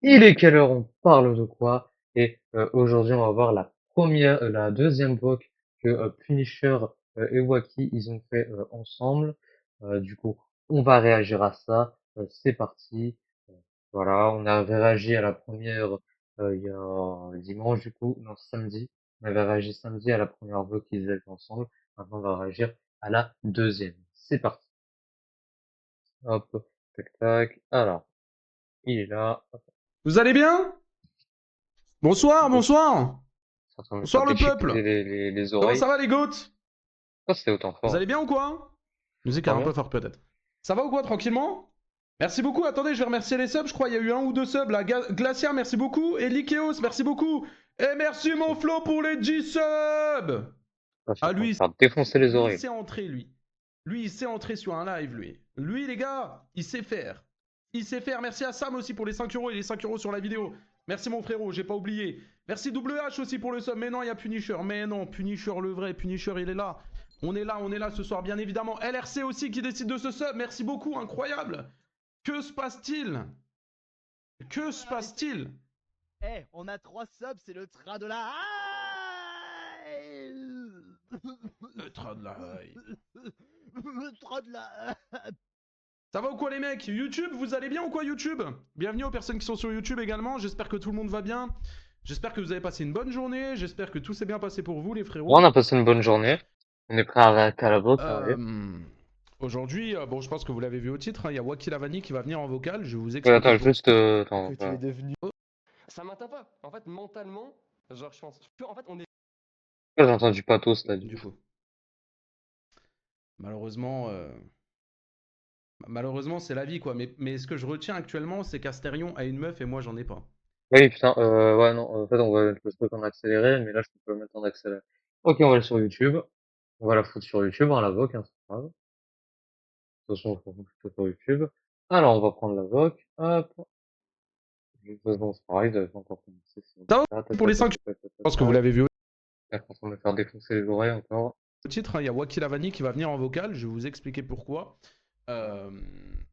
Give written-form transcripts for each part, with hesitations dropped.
Il est quelle heure? On parle de quoi? Et aujourd'hui, on va voir la deuxième VOC que Punisher et Wacky ils ont fait ensemble. Du coup, on va réagir à ça. C'est parti. Euh, voilà, on a réagi à la première il y a dimanche du coup, non samedi. On avait réagi samedi à la première VOC qu'ils avaient fait ensemble. Maintenant, on va réagir à la deuxième. C'est parti. Hop, tac tac. Alors, il est là. Hop, Vous allez bien? Bonsoir, bon, bonsoir. c'est en train de me faire Bonsoir le peuple. déchiqueter les Comment oreilles. ça va les goats? Pourquoi c'était autant Vous fort? allez bien ou quoi? Tu Musique est m'entends un peu bien? fort peut-être. Ça va ou quoi tranquillement? Merci beaucoup. Attendez, je vais remercier les subs. Je crois il y a eu un ou deux subs là. Glacia, merci beaucoup. Et Likeos, merci beaucoup. Et merci mon Je Flo pour les 10 subs. suis en Ah train de me lui, faire défoncer les lui il oreilles. sait entrer lui. Lui il sait entrer sur un live lui. Lui les gars, il sait faire. Il sait faire. Merci à Sam aussi pour les 5 euros et les 5 euros sur la vidéo. Merci mon frérot, j'ai pas oublié. Merci WH aussi pour le sub. Mais non, il y a Punisher. Mais non, Punisher le vrai. Punisher, il est là. On est là ce soir, bien évidemment. LRC aussi qui décide de ce sub. Merci beaucoup, incroyable. Que se passe-t-il? Que se passe-t-il? Eh, on a 3 subs, c'est le train de la Le train de la hype. Le train de la Ça va ou quoi les mecs? YouTube, vous allez bien ou quoi YouTube? Bienvenue aux personnes qui sont sur YouTube également. J'espère que tout le monde va bien. J'espère que vous avez passé une bonne journée. J'espère que tout s'est bien passé pour vous les Bon, on frérots. a passé une bonne journée. On est prêt à arrêter à la boxe, ça arrive. Aujourd'hui, bon, je pense que vous l'avez vu au titre, hein, il y a Wacky Lavani qui va venir en vocal. Je vais vous Ouais, expliquer attends, pourquoi. juste, attends, que tu es voilà. devenu. Ça m'atteint pas. En fait, mentalement, genre, je pense. En fait, on est. Pourquoi j'ai entendu pathos là, Du coup, malheureusement, malheureusement, c'est la vie quoi. Mais ce que je retiens actuellement, c'est qu'Asterion a une meuf et moi j'en ai pas. Oui, putain, ouais, non, en fait, on va mettre le truc en accéléré, mais là, je peux pas le mettre en accéléré. Ok, on va aller sur YouTube. On va la foutre sur YouTube, hein, la VOC, hein, c'est pas grave. De toute façon, on va plutôt sur YouTube. Alors, on va prendre la VOC. Hop. De toute façon, c'est pareil, j'avais pas encore commencé. Ça va Ta, ta, pour ta, les ta, 5 ta, ta, ta, Je pense que vous ta. l'avez vu au Elle est en train de me faire défoncer les oreilles encore. titre, hein, il y a Wacky Lavani qui va venir en vocal. Je vais vous expliquer pourquoi. Euh,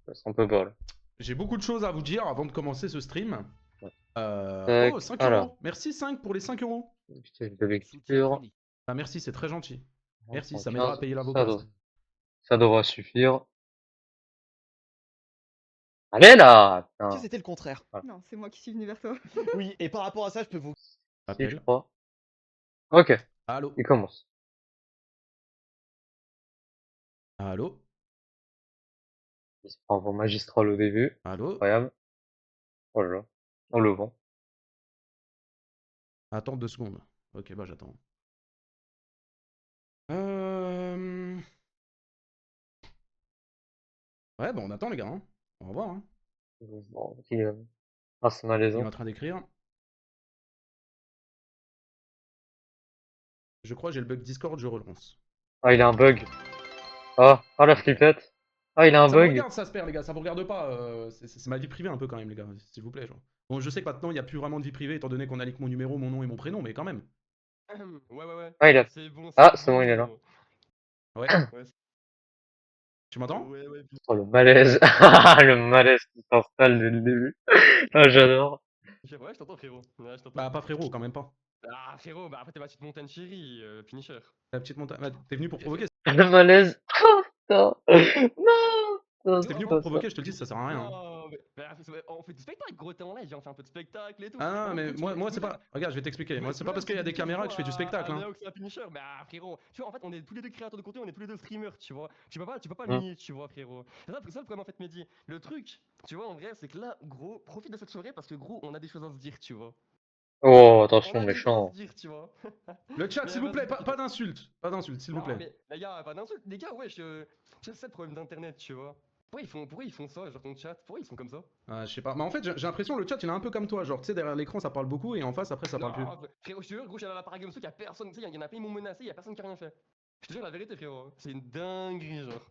Ça sent un peu bas, là. J'ai beaucoup de choses à vous dire avant de commencer ce stream. Ouais. Oh, Tac, 5 alors. euros. Merci 5 pour les 5 euros. Putain, de Soutien lecture. Johnny. Ah, merci, c'est très gentil. Merci, ça m'aidera à 115, payer l'avocat, ça. ça devrait suffire. Allez là! Que Putain. c'était le contraire. Voilà. Non, c'est moi qui suis venue vers toi. Oui, et par rapport à ça, je peux vous. Si, je Appel. crois. Ok, Allô? il commence. Allô? Il se prend pour magistral au début. Allô? Incroyable. Oh là là. On le vend. Attends 2 secondes. Ok, bah j'attends. Euh... Ouais, bah on attend les gars. Hein. On va voir. Hein. Bon, ah, c'est Il est malaisant. en train d'écrire. Je crois que j'ai le bug Discord, je relance. Ah, il a un bug. Ah, ah la Ok. flippette. Ah, il a un Ça me bug. regarde, ça se perd, les gars. Ça vous regarde pas. C'est ma vie privée un peu quand même, les gars. S'il vous plaît. Genre. Bon, je sais que maintenant il n'y a plus vraiment de vie privée étant donné qu'on a leak mon numéro, mon nom et mon prénom, mais quand même. Ouais, ouais, ouais. Ah, il a. C'est bon, Ah, c'est c'est bon, il est là. bon. Ouais. Ouais, Tu m'entends? ouais, ouais. Oh, le malaise. Le malaise qui s'installe dès le début. Ah, j'adore. Ouais, je t'entends, frérot. Ouais, je t'entends. Bah, pas frérot, quand même pas. Ah, frérot, bah après, t'es ma petite montagne chérie, Finisher. La petite montagne. Bah, t'es venu pour provoquer. Le malaise. Oh, putain. Non. Non, T'es c'est venu Avant, pour pas ça. provoquer, je te le dis, ça sert à rien. Hein. non, mais on fait du spectacle, gros, t'es en live, on fait un peu de spectacle et tout. Ah non, Avant, mais gros, tu moi, fais- moi c'est pas. Regarde, je vais t'expliquer. Moi, c'est pas parce qu'il y a des caméras que je fais du spectacle. Hein. C'est un Finisher, mais frérot, tu vois, en fait, on est tous les deux créateurs de contenu, on est tous les deux streamers, tu vois. Tu peux pas Hmm. nier, tu vois, frérot. C'est ça le problème, en fait, Mehdi. Le truc, tu vois, en vrai, c'est que là, gros, profite de cette soirée parce que, gros, on a des choses à se dire, tu vois. Oh, On attention, a des choses à se méchant. dire, tu vois. Le chat, Mais s'il vous plaît, vas-y, pas d'insultes. Pas d'insultes, s'il vous non, plaît. mais les gars, pas d'insultes. Les gars, ouais, c'est le problème d'internet, tu vois. Pourquoi ils font ça, genre ton chat? Pourquoi ils sont comme ça? Je sais pas. Mais en fait, j'ai l'impression le chat, il est un peu comme toi. Genre, tu sais, derrière l'écran, ça parle beaucoup et en face, après, ça parle plus. Non, frérot, je te jure, gros, j'allais à la Paragames, il y a personne, tu sais, il y en a plein, ils m'ont menacé, il y a personne qui a rien fait. Je te jure la vérité, frérot. C'est une dinguerie, genre.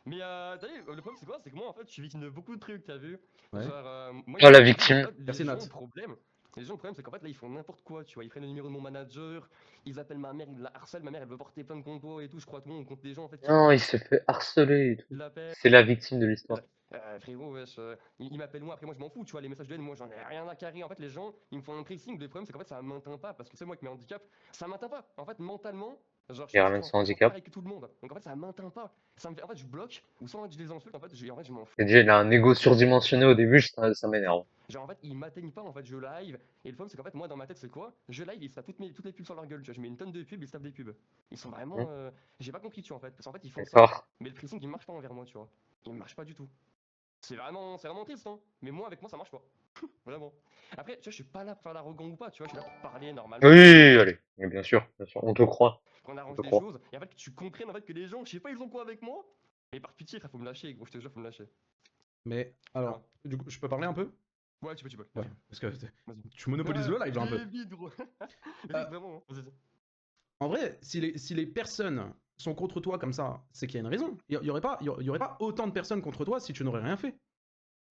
Mais t'as vu, le problème c'est quoi? C'est que moi en fait je suis victime de beaucoup de trucs, t'as vu? Ouais. Genre, moi Oh, la en fait, victime. Merci, les Nat. gens, le problème c'est qu'en fait là ils font n'importe quoi, tu vois. Ils prennent le numéro de mon manager, ils appellent ma mère, ils la harcèlent, ma mère elle veut porter plainte contre toi et tout. Je crois que tout le monde contre des gens en fait qui Non, il se fait harceler et tout. l'appellent. C'est la victime de l'histoire. Frérot, wesh, il m'appelle moi, après moi je m'en fous, tu vois, les messages de haine, moi j'en ai rien à carrer. En fait, les gens, ils me font un pressing. Le problème, c'est qu'en fait, ça m'atteint pas, parce que c'est moi avec mes handicaps, ça m'atteint pas. En fait, mentalement, genre, Il je ramène pense son je pense handicap. pareil que tout le monde. Donc en fait, ça m'atteint pas. Ça me fait, en fait, je bloque, ou soit en fait, je les insulte, en fait, je m'en fous. Et déjà, il a un ego surdimensionné au début, ça m'énerve. Genre, en fait, ils m'atteignent pas, en fait, je live. Et le problème, c'est qu'en fait, moi, dans ma tête, c'est quoi? Je live, ils se tapent toutes les pubs sur leur gueule, tu vois. Je mets une tonne de pubs, ils se tapent des pubs. Ils sont vraiment. Hmm, J'ai pas compris, tu vois, en fait. Parce qu'en fait, ils font ça, d'accord. mais le pressing, il marche pas envers moi, tu vois. Il marche pas du tout. C'est vraiment triste, hein. Mais moi, avec moi, ça marche pas. Vraiment. Après, tu vois, je suis pas là pour faire l'arrogant ou pas, tu vois. Je suis là pour parler normalement, Oui, allez. Mais bien sûr, on te croit. qu'on On arrange te des croit. choses. Et en fait, que tu comprennes, en fait, que les gens, je sais pas, ils ont quoi avec moi. Mais par pitié, frère, faut me lâcher, gros. Je te jure, faut me lâcher. Mais Voilà. alors, du coup, je peux parler un peu? Ouais, tu peux. Ouais, Vas-y. parce que Vas-y. tu monopolises le live là un peu. Vite, gros. Euh, Vite, vraiment. Hein. Vas-y. En vrai, si les personnes sont contre toi comme ça, c'est qu'il y a une raison. Il y aurait pas autant de personnes contre toi si tu n'aurais rien fait.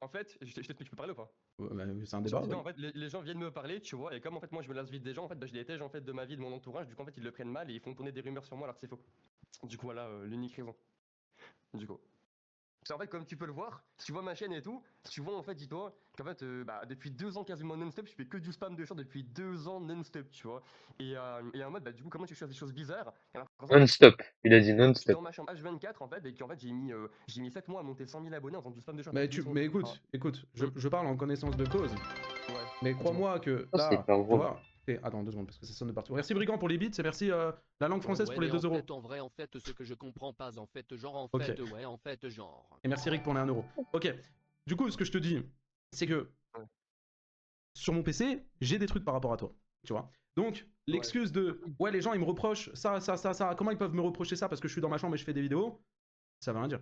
En fait, je t'explique, je peux parler ou pas? Bah, c'est un Genre, débat, dis-toi, oui. en fait, les gens viennent me parler, tu vois, et comme en fait, moi je me lasse vite des gens, en fait, bah, je les déteste en fait de ma vie, de mon entourage, du coup, en fait, ils le prennent mal et ils font tourner des rumeurs sur moi alors que c'est faux. Du coup, voilà l'unique raison. Du coup. C'est en fait, comme tu peux le voir, si tu vois ma chaîne et tout, si tu vois en fait, dis-toi qu'en fait, bah, depuis 2 ans quasiment non-stop, je fais que du spam de short depuis 2 ans non-stop, tu vois. Et en mode, bah, du coup, comment tu fais des choses bizarres? Et alors, par exemple, Non-stop. Il a dit je suis non-stop. dans ma chambre H24 en fait, et qu'en fait, j'ai mis 7 mois à monter 100 000 abonnés en faisant du spam de short Mais, tous les soirs. mais Ah, écoute, hum, je parle en connaissance de cause. ouais, Mais dis-moi. crois-moi que Ça, c'est là, hyper tu gros. vois. Attends 2 secondes parce que ça sonne de partout. Merci Brigand pour les bits et merci la langue Ouais. française Ouais, pour les mais 2 euros. en vrai, en fait, ce que je comprends pas, en fait, genre, en Ok. fait, ouais, en fait, genre. Et merci Rick pour les 1 euro. Ok. Du coup, ce que je te dis, c'est que Ouais. sur mon PC, j'ai des trucs par rapport à toi. Tu vois. Donc, Ouais. l'excuse de ouais, les gens ils me reprochent ça, comment ils peuvent me reprocher ça parce que je suis dans ma chambre et je fais des vidéos, ça veut rien dire.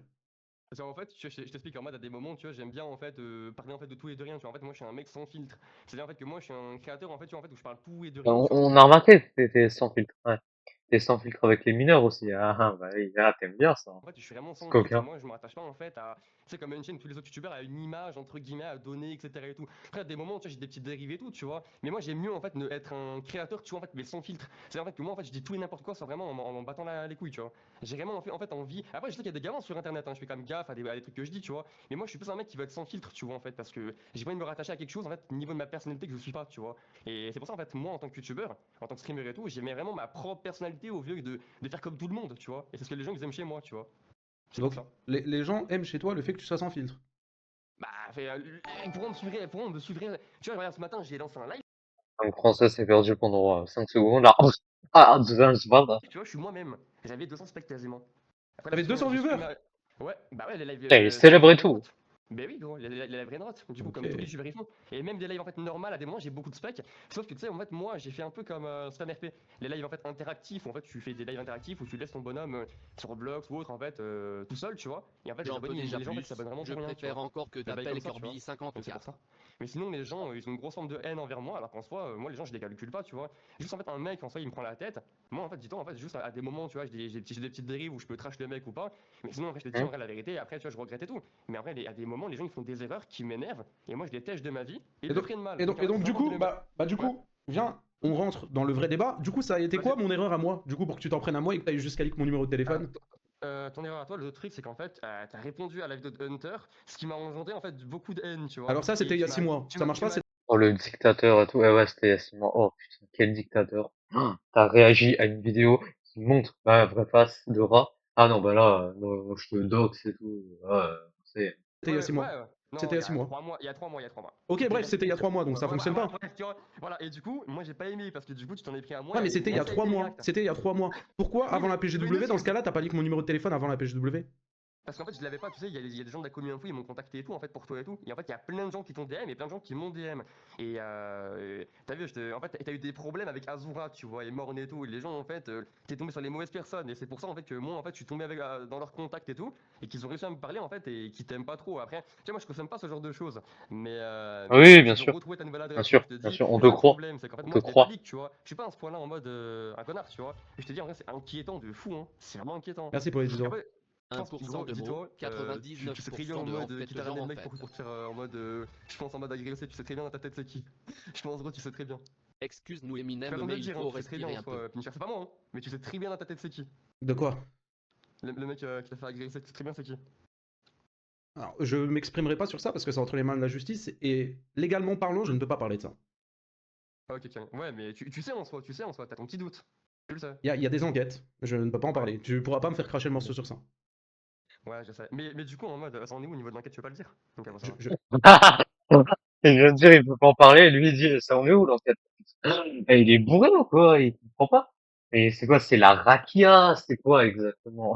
Parce qu'en fait, je t'explique en mode à des moments, tu vois, j'aime bien en fait parler en fait de tout et de rien. Tu vois, en fait, moi, je suis un mec sans filtre. C'est-à-dire en fait que moi, je suis un créateur en fait, tu vois, en fait où je parle tout et de rien. On, Tu vois. on a remarqué que t'étais sans filtre. Ouais. T'es sans filtre avec les mineurs aussi. Ah, bah oui, ah, t'aimes bien ça. En fait, je suis vraiment C'est sans filtre. coquin. Moi, je me rattache pas en fait à, tu sais, comme une chaîne, tous les autres youtubeurs, à une image entre guillemets à donner, etc. et tout. Après, à des moments, tu vois, j'ai des petites dérives et tout, tu vois. Mais moi, j'aime mieux en fait être un créateur, tu vois, en fait, mais sans filtre. C'est en fait que moi, en fait, je dis tout et n'importe quoi, sans vraiment en m'en battant les couilles, tu vois. J'ai vraiment en fait envie. Après, je sais qu'il y a des gamins sur internet, hein, je fais quand même gaffe à des trucs que je dis, tu vois. Mais moi, je suis plus un mec qui veut être sans filtre, tu vois, en fait, parce que j'ai pas envie de me rattacher à quelque chose, en fait, niveau de ma personnalité que je suis pas, tu vois. Et c'est pour ça, en fait, moi, en tant que youtubeur, en tant que streamer et tout, j'aimais vraiment ma propre personnalité au lieu de faire comme tout le monde, tu vois. Et c'est ce que les gens ils aiment chez moi, tu vois. C'est pour Donc, ça. les gens aiment chez toi le fait que tu sois sans filtre. Bah, pourront me suivre. Tu vois, regarde, ce matin, j'ai lancé un live. Donc, français s'est perdu pendant 5 secondes. Là. Ah, je vois pas. Tu vois, je suis moi-même. J'avais 200 specs quasiment. Après, là, T'avais 200 j'ai viewers. supprimé. Ouais, bah ouais, les lives. Putain, il est C'est les célèbre lives et tout. Brainrot. Bah oui, gros, les lives Brainrot. Du coup, Ok. comme tous les youtubeurs ils font. Et même des lives en fait normales, à des moments, j'ai beaucoup de specs. Sauf que tu sais, en fait, moi, j'ai fait un peu comme Spam RP. Les lives en fait interactifs, où en fait, tu fais des lives interactifs où tu laisses ton bonhomme sur Roblox ou autre, en fait, tout seul, tu vois. Et en fait, les J'en veux abonnés, déjà les gens en fait, ils plus. s'abonnent vraiment Je pour rien, tu préfère vois. encore que Des bails comme t'appelles ça, tu vois. Kirby Donc c'est pour 54. ça. Mais sinon, les gens, ils ont une grosse forme de haine envers moi, alors qu'en soi, moi, les gens, je les calcule pas, tu vois. Juste en fait, un mec, en soi, il me prend la tête. Moi, en fait, dis-toi, en fait, juste à des moments, tu vois, j'ai des petites dérives où je peux trash le mec ou pas. Mais sinon, en fait, je te dis en Hein. vrai la vérité, et après, tu vois, je regrette et tout. Mais en vrai, à des moments, les gens, ils font des erreurs qui m'énervent, et moi, je les tèche de ma vie, et ils Et le donc, prennent mal. Donc, en et fait, donc c'est du vraiment de coup, le mettre. du Ouais, coup, viens, on rentre dans le vrai débat. Du coup, ça a été vas-y. quoi mon erreur à moi? Du coup, pour que tu t'en prennes à moi et que tu ailles jusqu'à leak mon numéro de Alors, téléphone. ton erreur à toi, le truc, c'est qu'en fait, t'as répondu à la vidéo de Hunter, ce qui m'a engendré, en fait, beaucoup de haine, tu vois. Alors ça, c'était Et il y a 6 mois. Ça marche tu pas, m'as c'est Oh, le dictateur et tout. Ouais, c'était Yasmine. Oh, putain, quel dictateur. T'as réagi à une vidéo qui montre ma vraie face de rat. Ah non, bah là, moi, je te dox et tout. Ouais, c'est... il y a 6 Ouais. mois. Non, C'était il y il a y 6 a mois. 3 mois, il y a 3 mois, il y a 3 mois. Ok, C'était bref, c'était il y a 3 mois, donc ça fonctionne pas. tu vois. Voilà, et du coup, moi j'ai pas aimé parce que du coup, tu t'en es pris à moi Ouais, mais et c'était il y moi a ça a 3 été mois. direct. C'était il y a 3 mois. Pourquoi Oui, avant la mais j'ai pas une PGW, dans ce excuse. cas-là, t'as pas leak mon numéro de téléphone avant la PGW? Parce qu'en fait, je l'avais pas, tu sais, il y a des gens de la commu info, ils m'ont contacté et tout, en fait, pour toi et tout. Et en fait, il y a plein de gens qui t'ont DM et plein de gens qui m'ont DM. T'as vu, en fait, t'as eu des problèmes avec Azura, tu vois, et Morne et tout. Et les gens, en fait, t'es tombé sur les mauvaises personnes. Et c'est pour ça, en fait, que moi, en fait, je suis tombé dans leur contact et tout. Et qu'ils ont réussi à me parler, en fait, et qui t'aiment pas trop. Après, tu sais, moi, je consomme pas ce genre de choses. Mais tu Oui, vois, bien tu veux sûr. retrouver ta nouvelle Bien adresse. Moi, sûr, je te bien dis, sûr. On te le croit. problème, c'est qu'en fait, On te moi, je l'ai pas croit. leak, tu vois. Je suis pas à ce point-là en mode un connard, tu vois. Et je te dis, en vrai, c'est inquiétant de fou, hein. C'est vraiment inquiétant. Merci pour les 10 Et euros. après, je pense, 1% de mots, dis-toi, tu sais très bien 99% en de en mode, fait, quitte à genre ramener le en mec fait. pour te faire en mode, je pense en mode agressé, tu sais très bien dans ta tête c'est qui. Je pense gros, tu sais très bien. Excuse-nous Tu as Eminem, raison de mais le il dire, hein, faut tu sais très bien respirer en un peu. soi, Punisher, c'est pas moi, hein, mais tu sais très bien dans ta tête c'est qui. De quoi? Le mec qui t'a fait agresser, tu sais très bien c'est qui. Alors, je m'exprimerai pas sur ça parce que c'est entre les mains de la justice et légalement parlant, je ne peux pas parler de ça. Ah, ok, ok. Ouais, mais tu sais en soi, t'as ton petit doute. Tu le sais. Il y a des enquêtes, je ne peux pas en parler. Tu pourras pas me faire cracher le morceau sur ça. Ouais, je sais. Mais du coup, en mode, ça en est où au niveau de l'enquête, tu veux pas le dire? Donc, avant ça. Je- Et je viens de dire, il peut pas en parler, lui il dit, ça en est où l'enquête? Et il est bourré ou quoi? Il comprend pas. Et c'est quoi? C'est la rakia? C'est quoi exactement?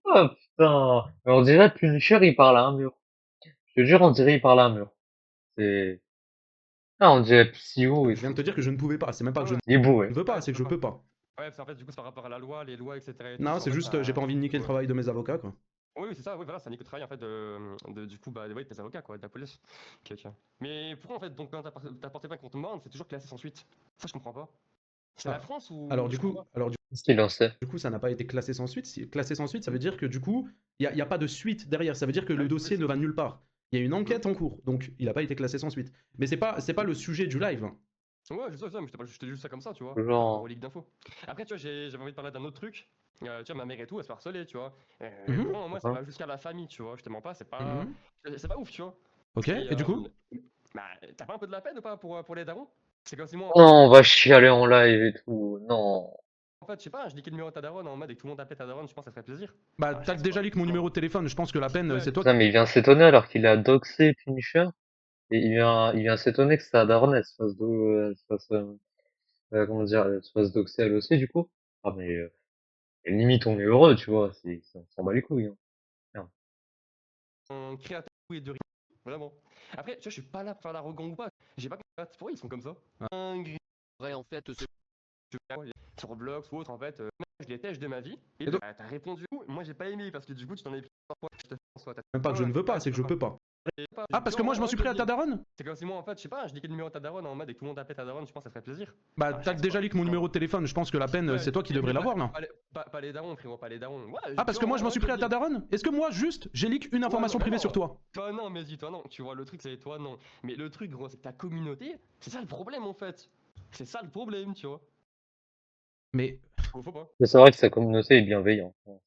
Oh putain. Mais on dirait Punisher, il parle à un mur. Je te jure, on dirait il parle à un mur. C'est... Ah, on dirait Psycho et je viens de te tout. dire que je ne pouvais pas, c'est même pas que je Ouais, Il est ne bourré. veux pas, ouais, c'est que je peux pas. ouais, parce qu'en fait, du coup, c'est par rapport à la loi, les lois, etc. et tout, Non, en c'est fait, juste, j'ai pas envie de niquer le ouais. travail de mes avocats, quoi. Oui, oui, c'est ça, oui, voilà, ça nique le travail en fait du coup, bah, ouais, de tes avocats, quoi, de la police. Ok, ok. Mais pourquoi en fait, donc quand t'as porté plainte contre Morne, c'est toujours classé sans suite? Ça, je comprends pas. C'est la Ah. France ou. Alors Je du coup, comprends Qu'est-ce qu'il en sait? ça n'a pas été classé sans suite. Classé sans suite, ça veut dire que du coup, il y a pas de suite derrière. Ça veut dire que le Ouais, dossier ne va nulle part. Il y a une enquête Mhm. en cours, donc il n'a pas été classé sans suite. Mais c'est pas le sujet du live, hein. Ouais, je sais, mais je te dis juste ça comme ça, tu vois, par rapport aux Genre, ligues d'infos. Après, tu vois, j'avais envie de parler d'un autre truc. Tu vois, ma mère et tout, elle se fait harceler, tu vois. Mhm. Pour moi, ça hein. va jusqu'à la famille, tu vois. Je te mens pas, Mhm. c'est pas ouf, tu vois. Ok, Et, et du coup? bah, t'as pas un peu de la peine ou pas pour les darons? C'est comme si moi, Oh, on va chialer en live et tout. Non. en fait, je sais pas, je niquais le numéro de ta daronne en mode et que tout le monde appelait ta daronne, je pense que ça ferait plaisir. Bah, Ah, je t'as sais déjà pas. leak mon numéro de téléphone, je pense que la peine, Ouais. c'est toi Putain, qui... mais il vient s'étonner alors qu'il a doxé Punisher. Et il vient s'étonner que sa daronne, elle se fasse, elle se fasse, comment dire, elle se fasse doxer elle aussi, du coup. Ah, mais, limite, on est heureux, tu vois. On s'en bat les couilles, hein. Merde. Un créateur et de rien. Vraiment. Après, tu vois, je suis pas là pour faire l'arrogant ou pas. J'ai pas compris pourquoi ils sont comme ça. Un gris Vrai en fait ce sur Roblox ou autre, en fait, je les tèche de ma vie. Et Et donc- t'as répondu, moi j'ai pas aimé parce que du coup, tu t'en es pris parfois. Je te fais en soi. Même pas que je Ouais, ne veux pas, ouais, c'est que je peux pas. Et pas- Ah, parce que moi, je m'en suis pris à ta daronne? C'est comme si moi, en fait, je sais pas, je niquais le numéro de ta daronne en mode et que tout le monde appelait ta daronne, je pense que ça ferait plaisir. Bah, Ah, je t'as sais déjà pas. leak mon numéro de téléphone, je pense que la peine, Ouais, c'est toi qui mais devrais l'avoir, là. pas les darons, frérot, pas les darons. Ouais, Ah, parce tu que vois, moi, je m'en suis pris à ta daronne? Est-ce que moi, juste, j'ai leak une information privée sur toi? Toi non, mais dis toi non. Tu vois, le truc c'est toi non. Mais le truc, gros, c'est que ta communauté, c'est ça le problème en fait. C'est ça le problème, tu vois. Mais... Faut pas. Mais c'est vrai que sa communauté est bienveillante, hein.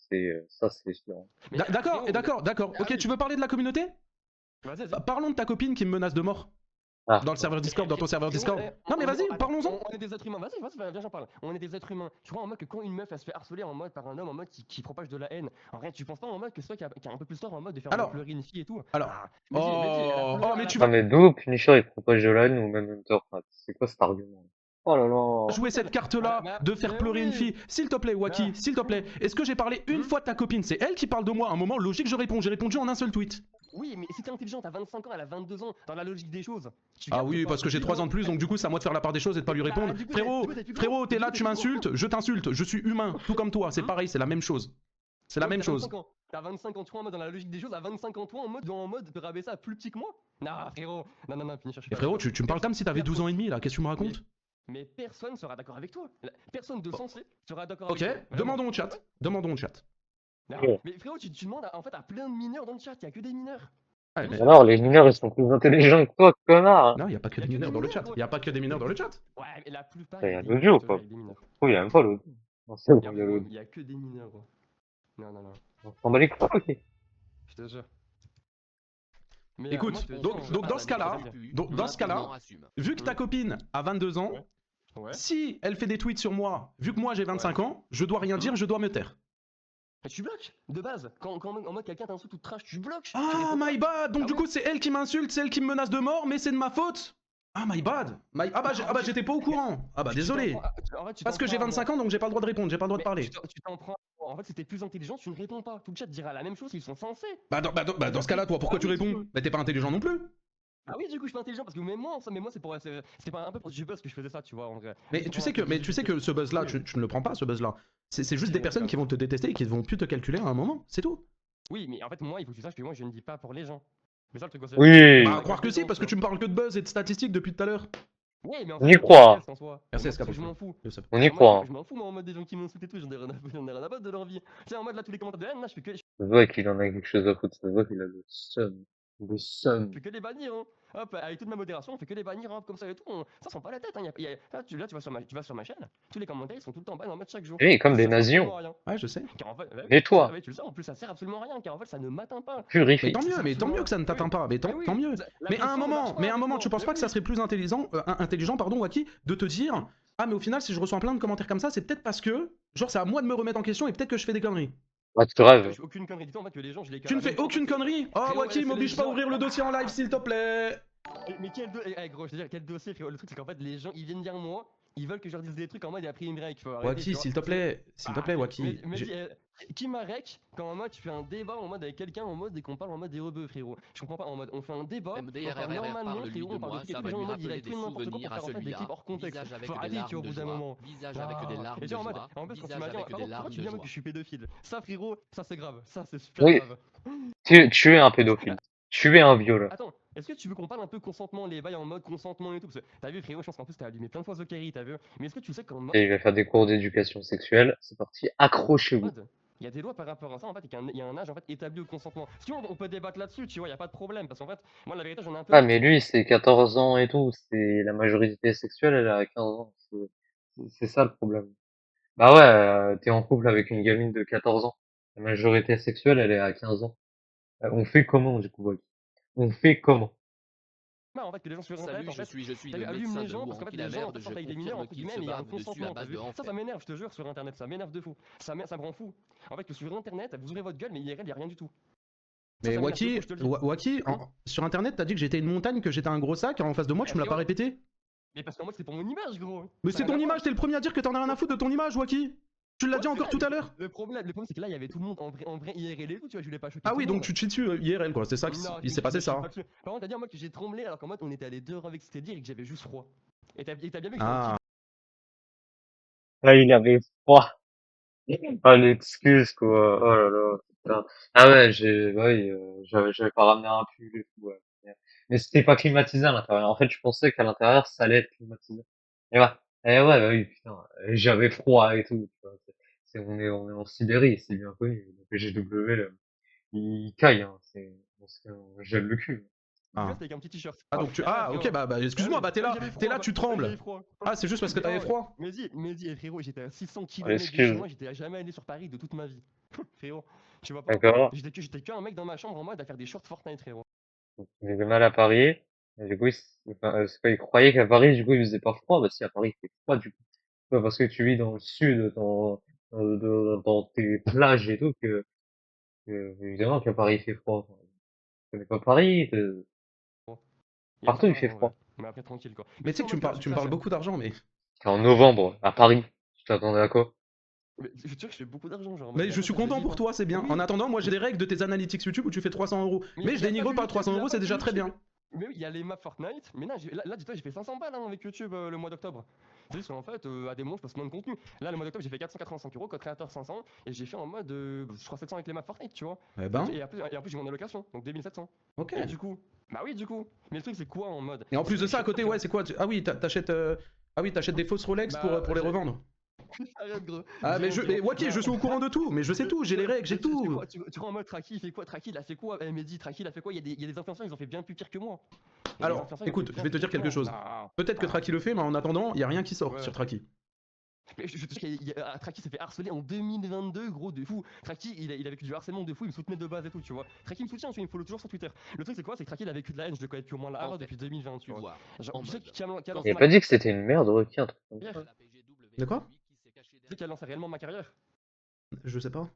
Ça, c'est sûr. Mais D'accord, frérot, et d'accord. Ah Ok, oui. tu veux parler de la communauté? Vas-y. Parlons de ta copine qui me menace de mort. Ah. Dans le serveur Discord, dans ton serveur Discord. Non, mais vas-y, parlons-en. On est des êtres humains. Vas-y, viens, j'en parle. On est des êtres humains. Tu vois, en mode que quand une meuf elle se fait harceler en mode par un homme en mode qui propage de la haine, en vrai, tu penses pas en mode que c'est toi qui a un peu plus tort en mode de faire Alors. pleurer une fille et tout. Alors. Ah, mais dis, elle a pleuré, Mais elle a tu Ah, vas mais d'où Punisher, il propage de la haine ou même Hunter? Enfin, c'est quoi cet argument? Oh là là. jouer cette carte-là de faire pleurer une fille. S'il te plaît, Waki, s'il te plaît. Est-ce que j'ai parlé une fois de ta copine? C'est elle qui parle de moi. À un moment, logique, je réponds. J'ai répondu en un seul tweet. Oui, mais si t'es intelligent, t'as 25 ans, elle a 22 ans, dans la logique des choses. Tu Ah captes oui, pas. parce que j'ai 3 ans de plus, donc du coup, c'est à moi de faire la part des choses et de pas lui Bah, répondre. du coup, Frérot, t'es plus grand. frérot, t'es Du là, coup, tu t'es plus grand. m'insultes, je t'insulte. Je suis humain, tout comme toi. C'est pareil, c'est la même chose. C'est la Donc, même t'as chose. 25 ans. T'as 25 ans, toi, en mode dans la logique des choses, à 25 ans, toi, en mode de rabaisser à plus petit que moi. Non, frérot. Non, Punisher, je suis Et pas frérot, d'accord. tu me parles comme si t'avais 12 ans et demi là. Qu'est-ce que tu me racontes? Mais personne sera d'accord avec toi. Personne de sensé sera d'accord Ok, avec toi. Vraiment. demandons au chat. Demandons au chat. Non, Ouais. mais frérot, tu demandes en fait à plein de mineurs dans le chat, y a que des mineurs. Ouais, mais- Alors, les mineurs, ils sont plus intelligents que toi, connard. Non, y a pas que Y a des que mineurs des dans le mineurs, chat. gros. Y a pas que des mineurs dans le chat. Ouais, mais la plupart, Il y y a a des l'audio, mineurs, je te quoi. jure, y a des mineurs. Oh, il y a même pas l'audio. Non, c'est bon, Y a, il y a l'audio. y a que des mineurs, gros. Non. On s'en bat les couilles, ok. Je te jure. Mais, Écoute, moi, je te dis, donc dans ce cas-là, dans ce cas-là, vu que ta copine a 22 ans, Ouais. si elle fait des tweets sur moi, vu que moi j'ai 25 ans, je dois rien dire, je dois me taire. Mais tu bloques, de base. Quand en mode quelqu'un t'insulte ou te trash, tu bloques. Tu Ah, réponds pas. my bad. Donc Ah du ouais. coup, c'est elle qui m'insulte, c'est elle qui me menace de mort, mais c'est de ma faute. Ah, my bad. Ah bah j'étais pas au courant. Ah bah désolé. En fait, tu Parce t'en que j'ai prends à 25 moi. ans, donc j'ai pas le droit de répondre, j'ai pas le droit de Mais parler. tu t'en prends. En fait, si t'es plus intelligent, tu ne réponds pas. Tout le chat dira la même chose, ils sont censés. Bah dans ce cas-là, toi, pourquoi Ah tu oui, réponds? Bah t'es pas intelligent non plus. Ah oui, du coup, je suis pas intelligent parce que même moi, c'est pour. C'est pas un peu pour du buzz que je faisais ça, tu vois, en vrai. Mais tu sais que ce buzz-là, tu ne le prends pas, ce buzz-là. C'est juste des personnes qui vont te détester et qui vont plus te calculer à un moment, c'est tout. Oui, mais en fait, moi, il faut que tu saches que moi, je ne dis pas pour les gens. Mais ça, le truc aussi. Oui. Bah croire que si, parce que tu me parles que de buzz et de statistiques depuis tout à l'heure. Ouais, mais en On fait, y croit. en soi. Merci, Moi, Escapo. je m'en fous. Je sais. On y Moi, croit. Je m'en fous, moi, en mode des gens qui m'insultent et tout, j'en ai rien à battre de leur vie. Tu sais, en mode là, tous les commentaires de haine, là, je fais que. Ça se voit qu'il en a quelque chose à foutre. Ça se voit qu'il a le seum. Le seum. On fait que les bannir, hein. Hop, avec toute ma modération, on fait que les bannir, hop, comme ça et tout. Ça sent pas la tête, hein. Là, tu vas sur ma chaîne, tous les commentaires, ils sont tout le temps ban en mode chaque jour. Oui, Ça comme des sert nazions. absolument à rien. Ouais, je sais. Car en fait, ouais, Nettoie, ouais, tu le sais, en plus, ça sert absolument à rien, car en fait, ça ne m'atteint pas. purifie. Mais Ça sert tant absolument mieux à que ça ne rien. t'atteint pas, mais Mais tant mieux. la Mais à un pression ne marche moment, pas avec moi. tu penses Mais pas que ça oui. serait plus intelligent, pardon, Waki, de te dire, ah mais au final, si je reçois plein de commentaires comme ça, c'est peut-être parce que, genre, c'est à moi de me remettre en question et peut-être que je fais des conneries. Bah, tu Je rêves. fais aucune connerie du tout, en fait, que les gens, je les Tu ne même fais pas, en fait, aucune connerie. Oh, frérot, Waki, c'est m'oblige les pas à gens. ouvrir le dossier en live, s'il te plaît. Mais quel gros, je veux dire, quel dossier, frérot. Le truc, c'est qu'en fait, les gens, ils viennent dire moi, ils veulent que je leur dise des trucs en mode, et après, ils me rec. Faut arrêter, tu Waki, vois. s'il te plaît, Waki. Mais dis, qui m'a rec quand en mode, tu fais un débat en mode avec quelqu'un en mode, et qu'on parle en mode des rebeux, frérot. Je comprends pas, en mode, on fait un débat, on parle normalement, parle-lui frérot, de on parle de moi, trucs et ça tout, les va gens en lui mode, ils rappeler rec des tout et n'importe quoi pour souvenirs à faire en fait des clips celui-là. hors contexte. Visage avec Faut des arrêter, tu larmes vois, au de bout d'un joie. moment. Visage avec des larmes Et de tu vois, joie. en fait, quand tu Visage m'as dit, avec par des contre, pourquoi larmes tu de dis à moi joie. que je suis pédophile? Ça, frérot, ça c'est grave. Ça, c'est super Oui, grave. tu es un pédophile. Tu es un violeur. Attends, est-ce que tu veux qu'on parle un peu consentement, les bails en mode consentement et tout? Parce que t'as vu, frérot, je pense qu'en plus t'as allumé plein de fois Zokeri, t'as vu? Mais est-ce que tu sais qu'en Et il va faire des cours d'éducation sexuelle. C'est parti. Accrochez-vous. mode, il y a des lois par rapport à ça en fait, et qu'il y a un âge en fait établi au consentement. Si tu veux, on peut débattre là-dessus, tu vois, il y a pas de problème. Parce qu'en fait, moi la vérité, j'en ai un peu Ah, marre. mais lui, c'est 14 ans et tout. C'est la majorité sexuelle, elle a 15 ans. C'est ça le problème. Bah ouais, t'es en couple avec une gamine de 14 ans. La majorité sexuelle, elle est à 15 ans. On fait comment, du coup, Wally? On fait comment? En fait, que les gens sur internet, Salut, en fait, je suis t'as le vu, allument médecin les de gens, parce qu'en Wuhan fait, qui les la gens, en fait, merde, quand je t'as avec des mineurs, confirme entre qu'ils guillemets, se mais il y a un bavent dessus consentement, à t'as base vu? de en Ça fait. m'énerve, je te jure, sur internet, ça m'énerve de fou. Ça me rend fou. En fait, que sur internet, vous ouvrez votre gueule, mais IRL, y a rien du tout. Mais Ça m'énerve de fou, Waki, je te le dis. sur internet, t'as dit que j'étais une montagne, que j'étais un gros sac, en face de moi, tu me l'as pas Frérot, répété? mais parce qu'en mode, c'est pour mon image, gros. Mais Ça c'est n'a rien ton à voir. image, t'es le premier à dire que t'en as rien à foutre de ton image, Waki. Tu l'as Ouais, dit c'est encore vrai, tout à l'heure. le problème, c'est que là, il y avait tout le monde en vrai IRL et tout, tu vois, je voulais pas choquer Ah tout oui, le donc monde. tu te chies dessus IRL, quoi. C'est ça, Non, il s'est passé je suis ça. pas dessus. Par contre, t'as dit en mode que j'ai tremblé alors qu'en mode on était allé 2 heures avec c'est-à-dire et que j'avais juste froid. Et t'as bien vu que j'étais un Ah. Là, il avait froid. Ah, l'excuse, quoi. Oh là là, putain. Ah ouais, bah oui, j'avais pas ramené un pull et tout, ouais. Mais c'était pas climatisé à l'intérieur. En fait, je pensais qu'à l'intérieur, ça allait être climatisé. Ouais, bah oui, putain. J'avais froid et tout, tu vois. On est en Sibérie, c'est bien connu. Donc, le GW, il caille, hein. On gèle le cul. petit Ah. veste avec un petit t-shirt. Ah, donc tu. Ah ouais, Ah, ok, frérot. bah, excuse-moi, oui, bah, t'es là, j'avais froid, tu j'avais trembles. froid. Ah, c'est juste parce que t'avais froid. Mais dis, frérot, j'étais à 600 Ah, km de chez excuse. moi, j'étais jamais allé sur Paris de toute ma vie. Frérot, tu vois pas? D'accord. J'étais qu'un mec dans ma chambre en mode à faire des shorts Fortnite, frérot. Il avait mal à Paris. Et du coup, c'est quoi, il croyait qu'à Paris, du coup, il faisait pas froid. Bah si, à Paris, il fait froid, du coup. C'est pas parce que tu vis dans le sud, dans tes plages et tout, évidemment qu'à Paris, il fait froid. Tu connais pas Paris, Il y a partout, trop il fait d'argent en vrai. froid. Mais après, tranquille quoi. Mais tu sais en que mode, tu me parles c'est- beaucoup d'argent, mais. C'est en novembre, à Paris. Tu t'attendais à quoi? mais je te jure que je fais beaucoup d'argent, genre. En mode, Mais y a je pas suis ça, je le content dis pour pas. toi, c'est bien. Oui, En attendant, moi j'ai des règles de tes analytics YouTube où tu fais 300 euros. Mais je y a dénigre pas YouTube, 300 y a euros, c'est pas que déjà très YouTube. bien. Mais oui, il y a les maps Fortnite. Mais là, dis-toi, j'ai fait 500 balles hein, avec YouTube le mois d'octobre. C'est juste qu'en fait, à des moments, je poste moins de contenu. Là, le mois d'octobre, j'ai fait 485 euros, code créateur 500. Et j'ai fait en mode, je crois 700 avec les maps Fortnite, tu vois. Eh ben, Et en plus, j'ai mon allocation, donc 2700. ok. Et du coup, bah oui, du coup. Mais le truc, c'est quoi en mode? Et en plus de ça, à côté, tu vois. ouais, c'est quoi? Ah oui, t'achètes. Ah oui, t'achètes des fausses Rolex Bah, pour les revendre. Arrête, gros. Ah, mais Zéro, mais frérot. Waki, je suis au courant de tout, mais je sais tout, j'ai les règles, j'ai Mais tout. tu crois en mode Traki, il fait quoi? Traki, il a fait quoi? Mehdi, Traki, il a fait quoi? Il y a des influenceurs, ils ont fait bien plus pire que moi. Il y a des Alors, influenceurs, ils ont écoute, fait je bien vais te plus dire pire que quelque moi. chose. Non, Peut-être que non. Traki le fait, mais en attendant, il y a rien qui sort Ouais. sur Traki. Mais je te dis Traki s'est fait harceler en 2022, gros, de fou. Traki, il a vécu du harcèlement de fou, il me soutenait de base et tout, tu vois. Traki me soutient, tu vois, il me follow toujours sur Twitter. Le truc, c'est quoi? C'est que Traki, il a vécu de la haine, je le connais depuis au moins la En Hara fait, depuis 2020, tu Tu vois. vois, Genre, en tu sais mode. qui a Il lancé a pas dit que c'était une merde, Wally, un truc comme ça. De quoi? Tu sais qui a lancé réellement ma carrière? Je sais pas.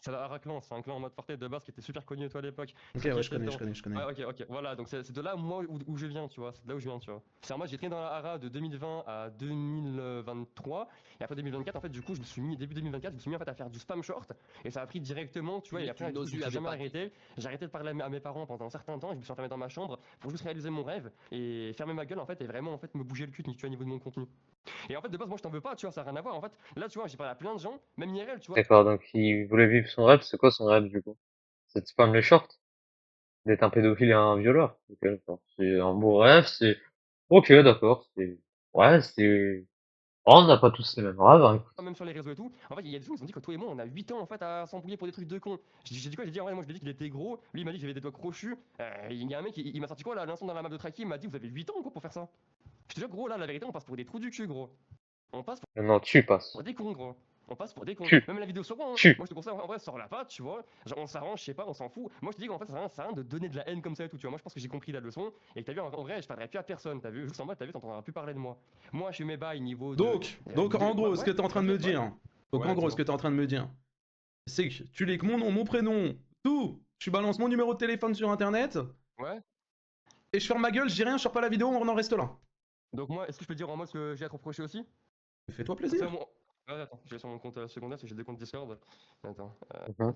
C'est la Haraklan, c'est un clan en mode Fortnite de base qui était super connu toi à l'époque. Ok, Traki ouais, était dedans. je connais. Ouais, ok, voilà, donc c'est de là moi où je viens, tu vois, c'est de là où je viens, tu vois. C'est moi j'ai traîné dans la Hara de 2020 à 2023, et après 2024, en fait, du coup, début 2024, je me suis mis en fait à faire du spam short, et ça a pris directement, tu vois, Tu et es après, une du coup, je me osue suis jamais avec arrêté. J'ai arrêté de parler à mes parents pendant un certain temps, et je me suis enfermé dans ma chambre pour juste réaliser mon rêve, et fermer ma gueule, en fait, et vraiment, en fait, me bouger le cul, tu vois, au niveau de mon contenu. Et en fait, de base, moi, je t'en veux pas, tu vois, ça n'a rien à voir, en fait. Là, tu vois, j'ai parlé à plein de gens, même IRL, tu vois. D'accord, donc il voulait vivre son rêve. C'est quoi son rêve, du coup? C'est de spam les shorts? D'être un pédophile et un violeur? Ok, d'accord. C'est un beau rêve, ok, d'accord, ouais, Oh, on n'a pas tous les mêmes rêves, hein. même sur les réseaux et tout. En fait, il y a des gens qui se sont dit que toi et moi, on a 8 ans en fait à s'embrouiller pour des trucs de con. J'ai dit quoi? J'ai dit, ouais, moi je lui ai dit qu'il était gros. Lui, il m'a dit que j'avais des doigts crochus. Il y a un mec, il m'a sorti quoi là, l'instant dans la map de Traki, il m'a dit, vous avez 8 ans quoi pour faire ça. Je te dis, gros, là, la vérité, on passe pour des trous du cul, gros. On passe Non, tu passes. pour des cons, gros. On passe pour des cons. Tu. Même la vidéo sur moi, hein. Tu. Moi je te conseille en vrai, sors la patte, tu vois. Genre, on s'arrange, je sais pas, on s'en fout. Moi je te dis qu'en fait, ça sert à rien de donner de la haine comme ça et tout, tu vois. Moi je pense que j'ai compris la leçon et que t'as vu, en vrai, je parlerai plus à personne, t'as vu. Juste en mode, t'as vu, t'entendras plus parler de moi. Moi je fais mes bails niveau de. Donc en gros, ce que t'es en train de me dire, donc Ouais, en gros, dis-moi. ce que t'es en train de me dire, c'est que tu lis que mon nom, mon prénom, tout, tu balances mon numéro de téléphone sur internet, Ouais. et je ferme ma gueule, je dis rien, je sors pas la vidéo, on en reste là. Donc moi, est-ce que je peux dire en mode que j'ai à te reprocher aussi? Fais-toi C'est plaisir. moi. Ouais, attends, je vais sur mon compte secondaire parce que j'ai des comptes Discord. Attends. Mhm.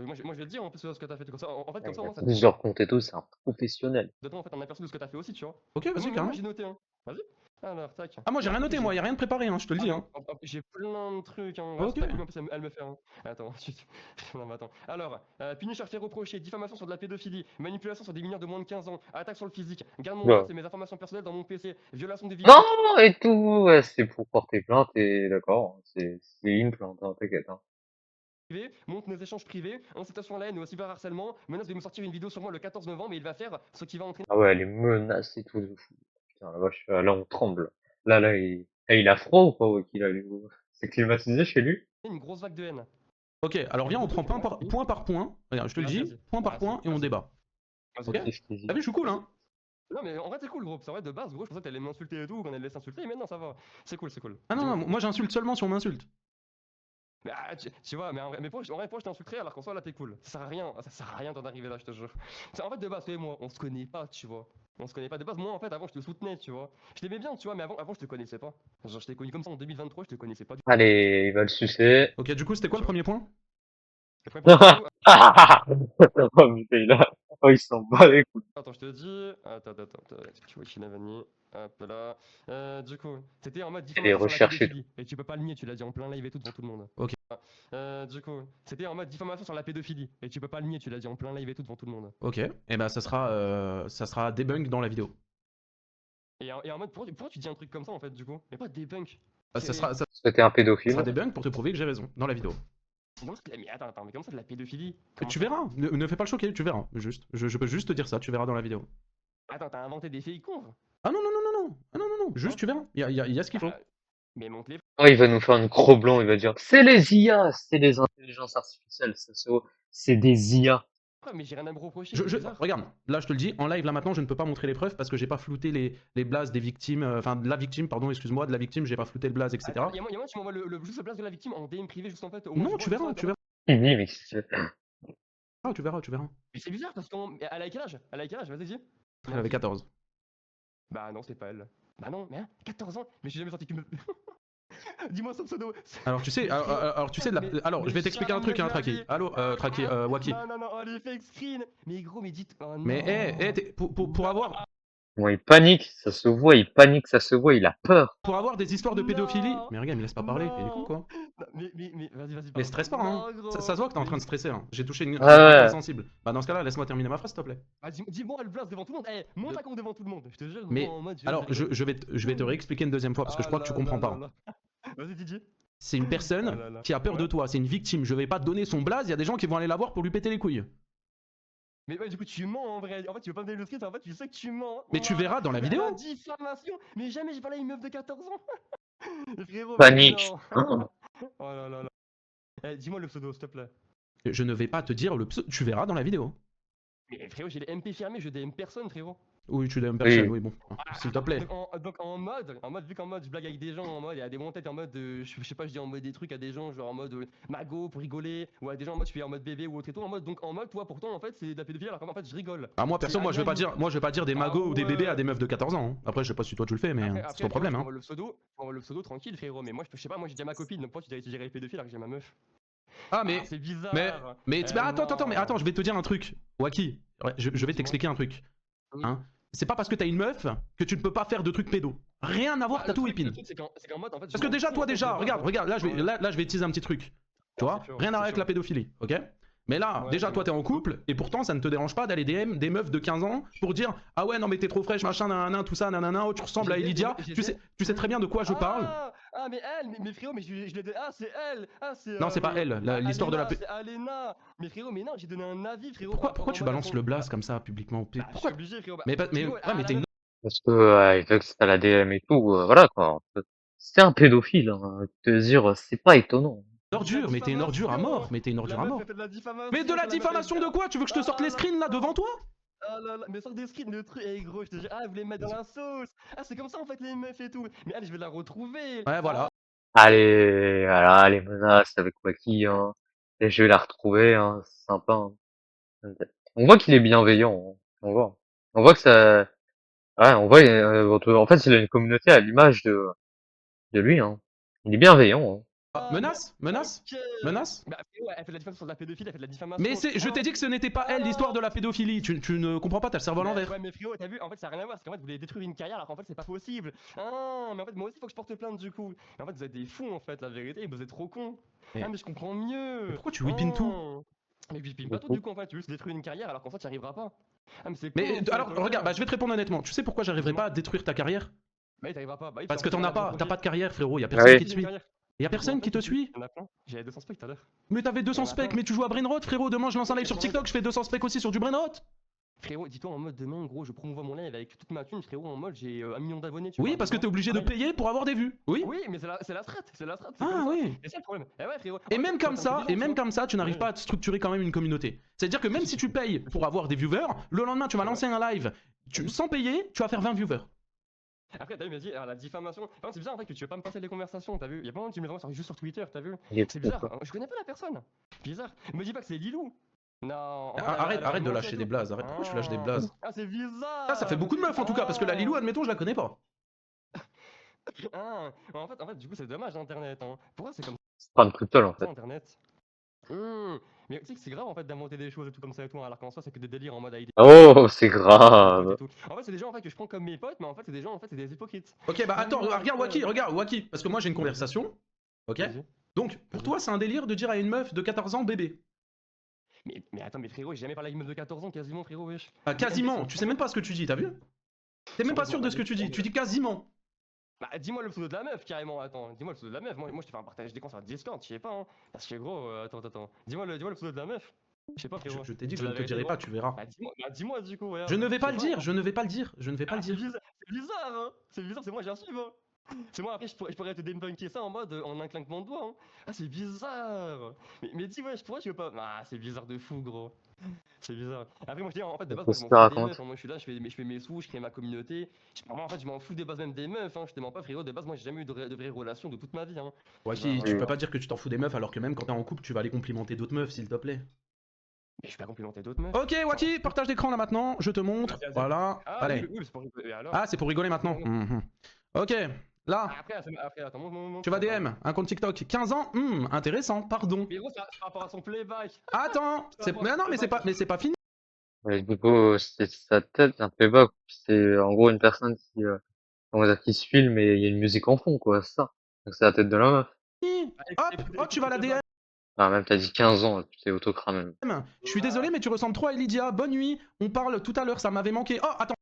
Moi je vais te dire en plus ce que t'as fait. Comme ça, en fait, comme Il ça, a moi, ça plusieurs comptes et tout, c'est un professionnel. te donne en fait un aperçu de ce que t'as fait aussi, tu vois. Ok, vas-y, Moi, carrément. j'ai noté, hein. Vas-y. Alors, tac. Ah, moi j'ai rien noté, moi, y a rien de préparé, hein, je te le dis, hein. J'ai plein de trucs, hein. Ok. C'est pas cool, en plus, elle me fait, hein. Attends, ensuite. Non, mais attends. Alors, Punisher fait reprocher, diffamation sur de la pédophilie, manipulation sur des mineurs de moins de 15 ans, attaque sur le physique, garde mon Ouais. poste et mes informations personnelles dans mon PC, violation des victimes. Non, et tout, ouais, c'est pour porter plainte, et d'accord, c'est une plainte, hein, t'inquiète, hein. Montre nos échanges privés, incitation à la haine et au cyberharcèlement, menace de me sortir une vidéo sur moi le 14 novembre et il va faire ce qui va entraîner Ah ouais, les menaces et tout de fou. Putain, la vache, là, on tremble. Là, il a froid ou pas, Waki, là, lui? C'est climatisé chez lui? une grosse vague de haine. Ok, alors viens, on prend point par point. Regarde, je te le Vas-y, dis, vas-y. point par Vas-y, point, et on vas-y. débat. Vas-y. Ok. Qu'est-ce qu'il dit? T'as vu, je suis cool, hein. Non mais en vrai c'est cool gros, c'est vrai de base gros, je pensais que t'allais m'insulter et tout, qu'on allait laisser insulter, mais non ça va, c'est cool, c'est cool. Ah non, Dis-moi. non, moi j'insulte seulement si on m'insulte. Mais tu vois, mais en vrai, mais pourquoi je t'insulterais alors qu'en soi là t'es cool. Ça sert à rien d'en arriver là, je te jure. En fait de base, toi et moi, on se connaît pas, tu vois. On se connaît pas de base, moi en fait avant je te soutenais, tu vois. Je t'aimais bien, tu vois, mais avant je te connaissais pas. Genre je t'ai connu comme ça en 2023, je te connaissais pas du tout. Allez, il va le sucer. Ok, du coup, c'était quoi le premier point? Le premier point, du coup, Oh, putain, oh, il s'en bat les couilles. attends, je te dis. Attends, tu vois, Shinavani. Hop là. Du coup, c'était en mode Elle est diffamation sur la recherchée. pédophilie. Et tu peux pas le nier, tu l'as dit en plein live et tout devant tout le monde. Ok. Du coup, c'était en mode diffamation sur la pédophilie. Et tu peux pas le nier, tu l'as dit en plein live et tout devant tout le monde. Ok, et ben ça sera debunk dans la vidéo. Et en mode, pourquoi tu dis un truc comme ça en fait, du coup? Mais pas debunk. Ça sera C'était un pédophile. sera debunk pour te prouver que j'ai raison dans la vidéo. Mais attends, mais comment ça de la pédophilie? Tu verras, ne fais pas le choquer, tu verras. Juste, je peux juste te dire ça, tu verras dans la vidéo. Attends, t'as inventé des faits cons? Ah non, non, non, non, non, ah non, non, non, juste tu verras. Il y a ce qu'il faut. Mais monte-les. Oh, il va nous faire une gros blanc, il va dire c'est les IA, c'est les intelligences artificielles, c'est des IA. Mais j'ai rien à me reprocher. c'est bizarre. Regarde, là je te le dis, en live là maintenant je ne peux pas montrer les preuves parce que j'ai pas flouté les blases des victimes, enfin de la victime, pardon, excuse-moi, de la victime, j'ai pas flouté le blaze, etc. Y'a moyen, tu m'envoies juste le blast de la victime en DM privé, juste en fait. Non, tu verras, tu verras. Mais Ah, tu verras, tu verras. Mais c'est bizarre parce qu'elle a quel âge? Elle a quel âge? Vas-y, dis. Elle avait 14. Bah non, c'est pas elle. Bah non, mais hein, 14 ans? Mais j'ai jamais senti que me. Dis-moi son pseudo. Alors tu sais, alors je vais t'expliquer un truc, hein, Traki. Allô, Traki, Waki. Non, oh, les fake screen. Mais gros, mais dites. Oh, non. Mais pour avoir bon, il panique, ça se voit, il panique, ça se voit, il a peur. des histoires de pédophilie. Non. Mais regarde, il me laisse pas parler, il est con Non. quoi. Non, mais vas-y. Mais stresse pas, hein. Non, gros. Ça se voit que t'es en train de stresser, hein. J'ai touché une Ouais, très ouais. sensible. Bah dans ce cas-là, laisse-moi terminer ma phrase, s'il te plaît. Ah, dis-moi, elle blase devant tout le monde. Eh, monte à compte devant tout le monde. Je te jure. Mais en mode, alors, je vais te réexpliquer une deuxième fois parce que je crois que tu comprends pas. Vas-y, Didier. C'est une personne Ah là là. qui a peur de Ouais. toi, c'est une victime. Je vais pas te donner son blaze, il y a des gens qui vont aller la voir pour lui péter les couilles. Mais ouais, du coup, tu ments en vrai. En fait, tu veux pas me donner le script, en fait, tu sais que tu mens. Mais tu verras dans la vidéo. La diffamation. Mais jamais j'ai parlé à une meuf de 14 ans. Frérot, Panique. mais non. Oh là là là. Eh, dis-moi le pseudo, s'il te plaît. Je ne vais pas te dire le pseudo, tu verras dans la vidéo. Mais frérot, j'ai les MP fermés, je DM personne, frérot. Oui, tu DM personne, Oui. oui, bon. S'il te plaît. Donc en mode, vu qu'en mode je blague avec des gens, en mode il y a des moments peut-être en mode, je sais pas, je dis en mode des trucs à des gens, genre en mode mago pour rigoler, ou à des gens en mode je fais en mode bébé ou autre et tout, en mode, donc en mode toi pourtant en fait c'est de la pédophilie alors qu'en fait je rigole. Ah, moi perso, moi je vais pas dire des magots ou des bébés à des meufs de 14 ans. Hein. Après, je sais pas si toi tu le fais, mais c'est ton problème. Hein. Le pseudo tranquille, frérot, mais moi je sais pas, moi j'ai déjà ma copine, donc pourquoi tu dirais pédophile alors que j'ai ma meuf? Ah, mais. C'est bizarre. Mais attends, je vais te dire un truc. Waki, ouais, je vais t'expliquer un truc. Hein? C'est pas parce que t'as une meuf que tu ne peux pas faire de trucs pédos. Rien à voir, t'as tout épine. Parce que déjà, toi, regarde, là je vais utiliser un petit truc. Tu vois? Rien à voir avec la pédophilie, ok? Mais là, Ouais, déjà, ouais. toi, t'es en couple, et pourtant, ça ne te dérange pas d'aller DM des meufs de 15 ans pour dire ah ouais, non, mais t'es trop fraîche, machin, nanana, tout ça, nanana, oh, tu ressembles à Elidia. Tu sais très bien de quoi je parle. Ah, mais elle, mais frérot, mais je l'ai donné. Ah, c'est elle. Ah, c'est. Non, c'est pas elle, l'histoire de la. Alena, c'est Alena. Mais frérot, mais non, j'ai donné un avis, frérot. Pourquoi en tu mode, elles balances sont- le blast comme ça publiquement? Bah, je suis Pourquoi? obligé, frérot. Mais Frérot, ouais, mais t'es une. Parce que il veut que c'est à la DM et tout, voilà quoi. C'est un pédophile, hein. Te dire, c'est pas étonnant. Ordure, mais t'es une ordure à mort, mais t'es une La ordure à meuf, mort. elle fait de la diffamation. Mais de la la meuf, elle diffamation dit, de quoi? Tu veux que je te sorte les screens là devant toi? Ah là là, mais sors des screens, le truc, eh gros, je te dis, ah, vous voulez me mettre dans la sauce. Ah, c'est comme ça en fait les meufs et tout. Mais allez, je vais la retrouver. Ouais, voilà. Allez, voilà, les menaces avec Wacky, hein. Et je vais la retrouver, hein. C'est sympa, hein. On voit qu'il est bienveillant, hein. On voit que ça, ouais, on voit, en fait, il a une communauté à l'image de lui, hein. Il est bienveillant, hein. Ah, menace? Menace? Ok. Menace? Bah, ouais, elle fait de la diffamation sur de la pédophilie, elle fait de la diffamation. Mais je t'ai dit que ce n'était pas elle l'histoire de la pédophilie. Tu ne comprends pas, t'as le cerveau à l'envers. Ouais, mais frérot, t'as vu, en fait, ça n'a rien à voir. Parce qu'en fait, vous voulez détruire une carrière alors qu'en fait, c'est pas possible. Ah, mais en fait, moi aussi, faut que je porte plainte du coup. Mais en fait, vous êtes des fous en fait, la vérité, vous êtes trop cons. Mais- Ah, mais je comprends mieux. Mais pourquoi tu whippines tout? Mais whippine pas tout du coup en fait, tu veux juste détruire une carrière alors qu'en fait, tu n'y arriveras pas. Ah, mais c'est con. Mais en fait, alors, ouais. regarde, bah, je vais te répondre honnêtement. Tu sais pourquoi j'arriverai pas à détruire ta carrière? Bah, oui, t'arriveras pas. Bah, oui, Parce que t'en as pas, t'as pas de carrière, frérot. Y a Ah personne oui. qui te suit. Y a personne qui te suit. Il y en a plein. J'avais 200 specs tout à l'heure. Mais t'avais 200 Il y en a specs, plein. mais tu joues à Brainrot, frérot. Demain, je lance un live sur TikTok, je fais 200 specs aussi sur du Brainrot. Frérot, dis-toi en mode demain, gros, je promouvois mon live avec toute ma thune, frérot, en mode j'ai 1 million d'abonnés. Tu Oui, vois, parce que demain. t'es obligé de Ouais. payer pour avoir des vues. Oui. Oui, mais c'est la strat, c'est la strat. c'est Ah comme ça. oui. Et c'est le problème. Et ouais, frérot. Et En même fait, comme faut être ça, intelligent, et même tu vois. comme ça, tu n'arrives Ouais. pas à structurer quand même une communauté. C'est-à-dire que même si tu payes pour avoir des viewers, le lendemain tu vas lancer un live, sans payer, tu vas faire 20 viewers. Après, t'as vu, il m'a dit, alors la diffamation. Par contre, c'est bizarre en fait que tu veux pas me passer les conversations, t'as vu. Il y a pas de monde qui me les envoie juste sur Twitter, t'as vu. Il est C'est trop bizarre, fort. je connais pas la personne. Bizarre. Me dis pas que c'est Lilou. Non. en vrai, Arrête, elle a arrête de menti lâcher et des tout. blazes. Arrête. Pourquoi tu lâches des blazes? Ah, c'est bizarre. Ah, ça fait beaucoup de meufs en tout cas, parce que la Lilou, admettons, je la connais pas. Ah, en fait, du coup, c'est dommage Internet. Hein. Pourquoi c'est comme C'est pas un cryptol, en ça fait. Internet? Mais tu sais que c'est grave en fait d'inventer des choses et tout comme ça et tout, hein, alors qu'en soi c'est que des délires en mode ID. Oh, c'est grave. En fait, c'est des gens en fait que je prends comme mes potes, mais en fait, c'est des gens en fait, c'est des hypocrites. Ok, bah attends, regarde Waki, parce que moi j'ai une conversation. Ok? Vas-y. Donc, pour toi, c'est un délire de dire à une meuf de 14 ans bébé. Mais attends, mais frérot, j'ai jamais parlé à une meuf de 14 ans, quasiment frérot, wesh. Ah, quasiment, tu sais même pas ce que tu dis, t'as vu? T'es même pas sûr de ce que tu dis, tu dis quasiment. Bah, dis-moi le pseudo de la meuf carrément, attends, dis-moi le pseudo de la meuf. Moi je te fais un partage d'écran sur Discord, je sais pas, hein. Parce que gros, attends. Dis-moi le pseudo de la meuf. Je sais pas, frérot. Je t'ai dit que Dis je ne la te dirai vérité, pas, gros. tu verras. Dis-moi du coup, ouais. Je ne vais pas sais le dire, hein. je ne vais pas le dire, je ne vais pas le C'est dire. bizarre, hein. C'est bizarre, c'est moi, j'assume, hein. C'est moi, après, je pourrais te débunker ça en mode en un claquement de doigts. Hein. Ah, c'est bizarre. Mais dis, ouais, pourquoi je veux pas. Ah, c'est bizarre de fou, gros. C'est bizarre. Après, moi, je dis, en fait, de base, moi, je Qu'est-ce m'en que tu fous des racontes? meufs. Hein. Moi, je suis là, je fais mes sous, je crée ma communauté. Moi, en fait, je m'en fous des bases même des meufs. Hein. Je te mens pas, frérot. De base, moi, j'ai jamais eu de vraies relations de toute ma vie. Hein. Waki, Genre, tu peux pas dire que tu t'en fous des meufs alors que même quand t'es en couple, tu vas aller complimenter d'autres meufs, s'il te plaît. Mais je vais pas complimenter d'autres meufs. Ok, Waki, partage d'écran là maintenant, je te montre. Vas-y. Voilà, Ah, allez. oui, c'est pour rigoler. Et alors Ah, c'est pour rigoler maintenant. Ok, là, Après, attends, montre. tu vas DM, un compte TikTok, 15 ans, intéressant, pardon. Mais gros, c'est par rapport à son playback. Attends, mais non, mais c'est pas fini. Ouais, du coup, c'est sa tête, un playback. C'est en gros une personne comment dire, qui se filme et il y a une musique en fond, quoi, c'est ça. Donc c'est la tête de la meuf. Hop, tu vas la DM. Ah, même t'as dit 15 ans, tu t'es autocramé. Je suis désolé, mais tu ressembles trop à Elidia. Bonne nuit, on parle tout à l'heure, ça m'avait manqué. Oh, attends.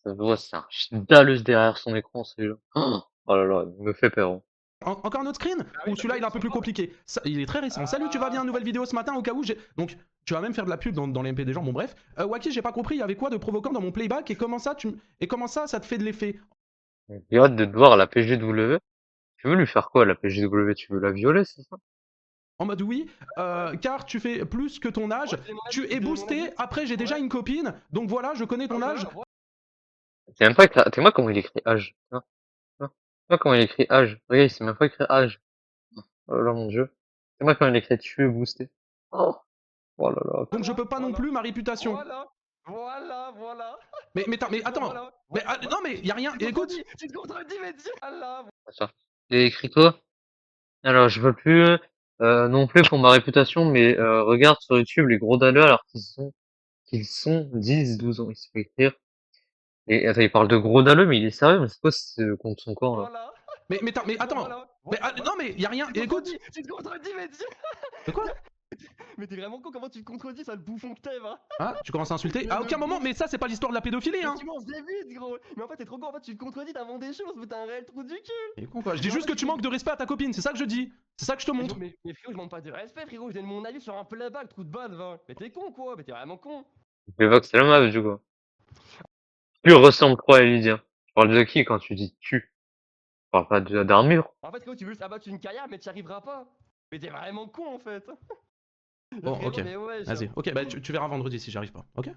Ça se voit, c'est un chidaleuse derrière son écran, c'est là. Oh là là, il me fait peur. Hein. Encore un autre screen? Ou celui-là il est un peu plus compliqué. Il est très récent. Salut, tu vas bien? Nouvelle vidéo ce matin au cas où j'ai. Donc, tu vas même faire de la pub dans les MP des gens. Bon, bref. Waki, j'ai pas compris, il y avait quoi de provoquant dans mon playback et comment ça, ça te fait de l'effet? J'ai hâte de te voir à la PGW. Tu veux lui faire quoi, la PGW? Tu veux la violer, c'est ça? En mode oui, car tu fais plus que ton âge, tu es boosté, après j'ai déjà une copine, donc voilà, je connais ton âge. C'est même pas écrit. T'es moi comment il écrit âge. Moi comment il écrit âge. Regarde, il sait même pas écrire âge. Oh là là, mon dieu. C'est moi comment il écrit tu es boosté. Oh là là. Donc je peux pas non plus ma réputation. Voilà. Mais attends. Mais non mais y a rien. Écoute. Tu te contredis, mais dis voilà. Attends. Il a écrit quoi? Alors je veux plus non plus pour ma réputation, mais regarde sur YouTube les gros dalleux alors qu'ils sont 10, 12 ans. Il sait pas écrire. Et attends, il parle de gros dalleux, mais il est sérieux, mais c'est quoi ce contre son corps là? Voilà. Mais attends. Mais non mais y a rien. Écoute. Tu te contredis, mais dis. De quoi? Mais t'es vraiment con, comment tu te contredis, ça le bouffon que t'es, va. Ah, tu commences à insulter? Mais À le aucun moment, bouffon. mais ça, c'est pas l'histoire de la pédophilie, Mais hein! tu m'en faisais vite, gros. Mais en fait, t'es trop con, en fait, tu te contredis, t'inventes des choses, mais t'es un réel trou du cul. Et con, quoi. Je dis Mais en juste fait, que tu manques de respect à ta copine, c'est ça que je dis. C'est ça que je te montre. mais frérot, je manque pas de respect, frérot, je donne mon avis sur un playback, trou de balle, va. Mais t'es con, quoi, mais t'es vraiment con. Mais Vox, c'est la meuf, du coup. Tu ressembles trop à Lydia. Tu parles de qui quand tu dis tu? Tu parles pas d'armure. En fait, frérot, tu veux juste abattre une carrière, mais t'y arriveras pas. Mais t'es vraiment con, en fait. Bon, Frérot, ok. mais ouais, Vas-y. Ok, bah tu verras vendredi si j'arrive pas. Ok?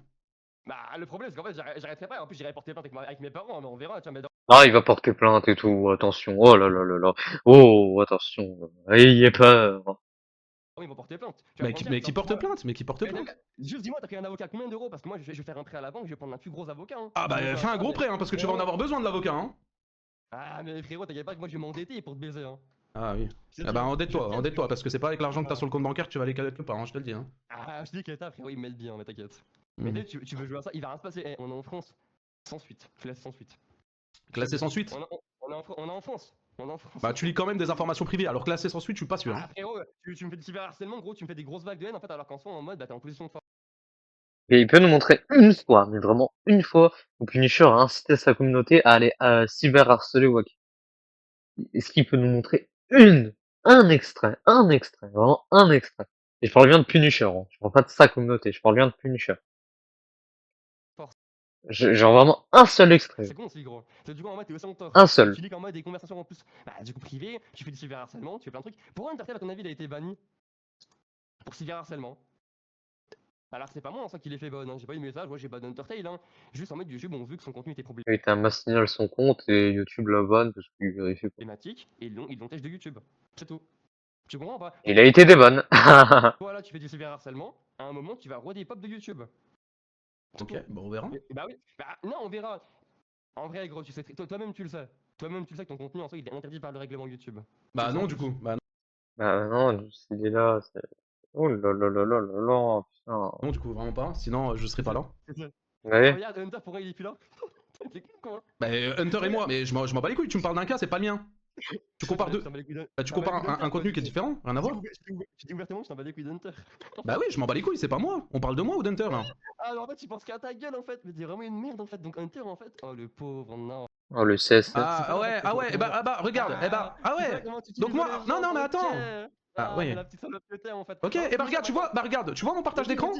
Bah, le problème, c'est qu'en fait, j'arrêterai pas. En plus, j'irai porter plainte avec mes parents, mais on verra, tu vois. Mais Ah, il va porter plainte et tout, attention. Oh là là là là. Oh, attention. Ayez peur. ils vont porter plainte. Tu vas Mais me qui, mentir, mais qui genre, porte moi- plainte? Mais qui porte Mais plainte? juste dis-moi, t'as pris un avocat combien d'euros? Parce que moi, je vais faire un prêt à la banque, je vais prendre un plus gros avocat. Hein. Ah bah Je vais fais faire un gros mais- prêt, hein, parce que tu vas en Ouais. avoir besoin de l'avocat, hein. Ah, mais frérot, t'inquiète pas que moi, je vais m'endetter pour te baiser. Hein. Ah oui. Je te Ah dis, bah hein. endette-toi, Je te endette-toi, dis, parce que c'est pas avec l'argent que t'as sur le compte bancaire que tu vas aller quelque part, hein, je te le dis. Hein. Ah, je dis que t'as, frérot, ils me mettent bien, mais t'inquiète. Mais Mhm. tu veux jouer à ça, il va rien se passer. Eh, on est en France. Sans suite. Classe sans suite. Classé sans suite? On est en France. On est en France. Bah tu lis quand même des informations privées, alors classé sans suite, je suis pas sûr. Ah, Hein. frérot, tu me fais du cyberharcèlement, gros, tu me fais des grosses vagues de haine, en fait, alors qu'en soi, en mode, bah, t'es en position de force. Et il peut nous montrer une fois, mais vraiment une fois, où Punisher a incité sa communauté à aller cyberharceler Wacky. Est-ce qu'il peut nous montrer un extrait, vraiment un extrait. Et je parle bien de Punisher, hein. Je parle pas de sa communauté, je parle bien de Punisher. Force. Genre vraiment un seul extrait. C'est con aussi, gros. C'est du coup, en mode, t'es aussi en tort. Un seul. Tu lis qu'en mode des conversations en plus, bah, du coup, privées, tu fais du cyberharcèlement, tu fais plein de trucs. Pourquoi Undertale, à ton avis, il a été banni? Pour cyberharcèlement. Alors que c'est pas moi en soi qui l'ai fait ban, hein. J'ai pas eu de message, ouais j'ai ban Undertale, hein. Juste en mode YouTube, on vu que son contenu était Il a été un mass signal son compte et YouTube la banne parce qu'il vérifie pas. problématique, et ils l'ont têche de YouTube. C'est tout. Tu comprends pas? Il a été débanne. Toi là, tu fais du cyberharcèlement, à un moment, tu vas redépop de YouTube. C'est Ok, tout. bon on verra. Bah oui, bah non, on verra. En vrai, gros, tu sais, toi-même tu le sais. Toi-même tu le sais que ton contenu en soi il est interdit par le règlement YouTube. Bah Tu le sais non en du plus. coup, bah non, Bah non, s'il est là, c'est... Oh là là là là là là, putain. non, du coup vraiment pas, sinon je serais pas là. C'est ça. Ouais. Regarde, Hunter, pourquoi il est plus là? T'es con, quoi. Bah Hunter et moi, mais je m'en bats les couilles, tu me parles d'un cas, c'est pas le mien. Tu compares deux. Je t'en bats les couilles d'un- Bah, tu je t'en bats les compares couilles d'Hunter, un quoi, contenu qui est différent, rien à voir. je dis ouvertement, je t'en bats les couilles d'Hunter. Bah oui, je m'en bats les couilles, c'est pas moi. On parle de moi ou d'Hunter là? Ah, alors en fait, tu penses qu'à ta gueule en fait, mais t'es vraiment une merde en fait. Donc Hunter en fait, oh le pauvre, non. Oh le CSS. Ah ouais, ah ouais, comment- regarde, ah tu vois ouais. comment tu Donc utilises moi, les non gens, mais ok. attends. Ah Ah, ouais. mais la petite salope que t'es en fait. Ok, Ah, et bah regarde, tu vois, tu vois mon partage d'écran?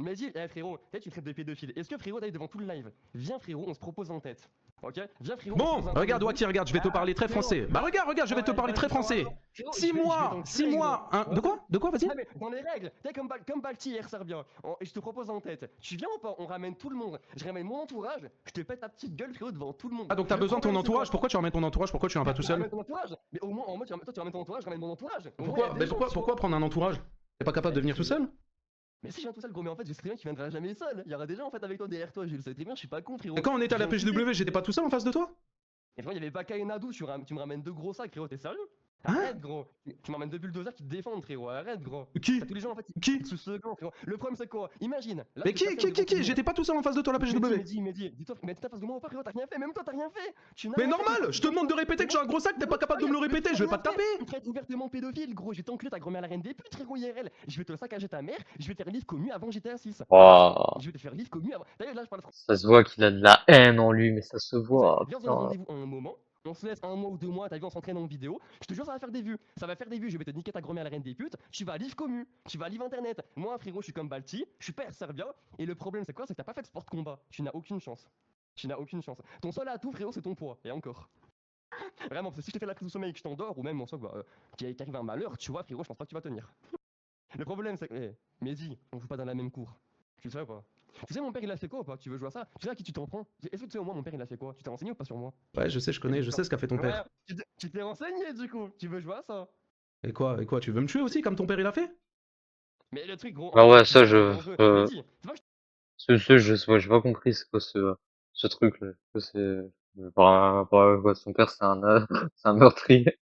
Mais dis, eh, frérot, peut-être tu traites de pédophile. Est-ce que frérot, t'ailles devant tout le live? Viens frérot, on se propose en tête. Ok? Viens frérot. on se Bon, propose un regarde rendez-vous. Waki, regarde, je vais te Ah, parler très frérot, français. Bah regarde, je vais te ouais, parler très français. frérot, 6 je vais mois, t'enculer, 6 mois, gros. hein, de quoi? De quoi, vas-y? Ah, mais dans les règles, t'es comme Balti hier, Serbia. Et je te propose en tête. Tu viens ou pas? On ramène tout le monde. Je ramène mon entourage. Je te pète ta petite gueule, frérot, devant tout le monde. Ah donc t'as Le besoin de ton problème, c'est entourage, quoi? pourquoi tu ramènes ton entourage? Pourquoi tu viens pas tout Tu seul? ramènes ton entourage. Mais au moins, en mode, toi, tu ramènes ton entourage, je ramène mon entourage. Au moins, il y a Pourquoi? des Mais gens, tu vois. pourquoi prendre un entourage? T'es pas capable de venir tout seul? Mais si je viens tout seul, gros, mais en fait, je sais très bien qu'il viendra jamais seul. Il y aura des gens en fait avec toi derrière toi. Je le sais très bien, je suis pas con, frérot. Et quand on était à la Je viens PGW, j'étais pas tout seul en face de toi? Et frérot, il y avait pas Kainadou, tu me ramènes deux gros sacs, frérot, t'es sérieux? Hein? Arrête, gros. Tu m'emmènes deux bulldozers qui te défendent, frérot. Arrête, gros. Qui? T'as tous les gens en fait Qui? sous ce gant, frérot. Le problème, c'est quoi? Imagine. Là, Mais tu te passes devant tout le monde. J'étais pas tout seul en face de toi à la PGW. Dis-toi, mais t'es en face de moi ou pas, frérot? T'as rien fait, même toi, t'as rien fait. Tu n'as Mais rien fait, normal, t'es je te demande de répéter que j'ai un gros sac, t'es pas capable de me le répéter, je vais pas te taper. Tu me traites ouvertement pédophile, gros. Je vais t'enculer ta grand-mère la reine des putes, frérot, IRL. Je vais te saccager ta mère. Je vais te faire livre commu avant GTA 6. Oh, Je vais te faire livre commu avant. D'ailleurs, là, je parle français. ça se voit qu'il a de la haine en lui, mais ça se voit. Viens, on se Putain. donne rendez-vous à un moment. On se laisse un mois ou 2 mois, t'as vu, on s'entraîne en vidéo. Je te jure, ça va faire des vues. Ça va faire des vues. Je vais te niquer ta grand-mère la reine des putes. Tu vas livre commu. Tu vas livre internet. Moi, frérot, je suis comme Balti. Je suis père Serbia. Et le problème, c'est quoi? C'est que t'as pas fait de sport de combat. Tu n'as aucune chance. Tu n'as aucune chance. Ton seul atout, frérot, c'est ton poids. Et encore. Vraiment, parce que si je te fais la crise du sommeil et que je t'endors, ou même en soi, bah, qu'il arrive un malheur, tu vois, frérot, je pense pas que tu vas tenir. Le problème, c'est que, mais dis, on joue pas dans la même cour. Tu sais quoi? Tu sais, mon père il a fait quoi ou pas? Tu veux jouer à ça? Tu sais à qui tu t'en prends? Est-ce que tu sais au moins mon père il a fait quoi? Tu t'es renseigné ou pas sur moi? Ouais, je sais, je connais, je sais ce qu'a fait ton père. Ouais, tu t'es renseigné du coup? Tu veux jouer à ça? Et quoi, tu veux me tuer aussi comme ton père il a fait? Mais le truc, gros. Ah ouais, ça, Mais dis, c'est pas que j'ai pas compris c'est quoi ce truc-là. Par quoi, son père, c'est c'est un meurtrier.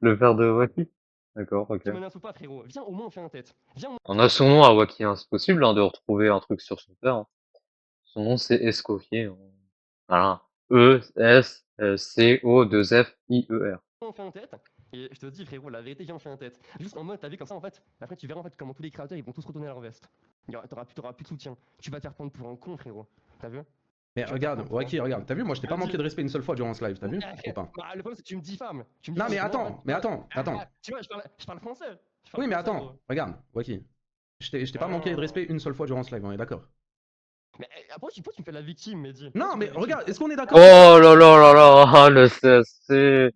Le père de Wacky. D'accord, ok. tu menaces ou pas, frérot? Viens, au moins on fait un tête. Viens, On a son nom à Wacky, hein. C'est possible, hein, de retrouver un truc sur son père, hein. Son nom, c'est Escoffier, hein. Voilà. E-S-C-O-2-F-I-E-R. on fait un tête. Et je te dis, frérot, la vérité, viens, on fait un tête. Juste en mode, t'as vu comme ça, en fait. Après, tu verras en fait comment tous les créateurs ils vont tous retourner leur veste. T'auras plus de soutien. Tu vas te faire prendre pour un con, frérot. T'as vu? Mais Tu vas te faire regarde, prendre pour un Waki, con. regarde. T'as vu, moi je t'ai pas Vas-y. manqué de respect une seule fois durant ce live, t'as vu? Ou pas? Bah, le problème, c'est que tu me diffames. Tu me Non, diffames, mais parce que moi, en attends, fait, mais attends, attends. tu vois, je parle français. Je parle Oui, mais français, attends, gros. regarde, Waki. Je t'ai pas manqué de Non. respect une seule fois durant ce live, on est d'accord? Mais pourquoi tu me fais la victime, Mehdi? Non, mais regarde, est-ce qu'on est Oh d'accord? là là là là, ah, le CSC.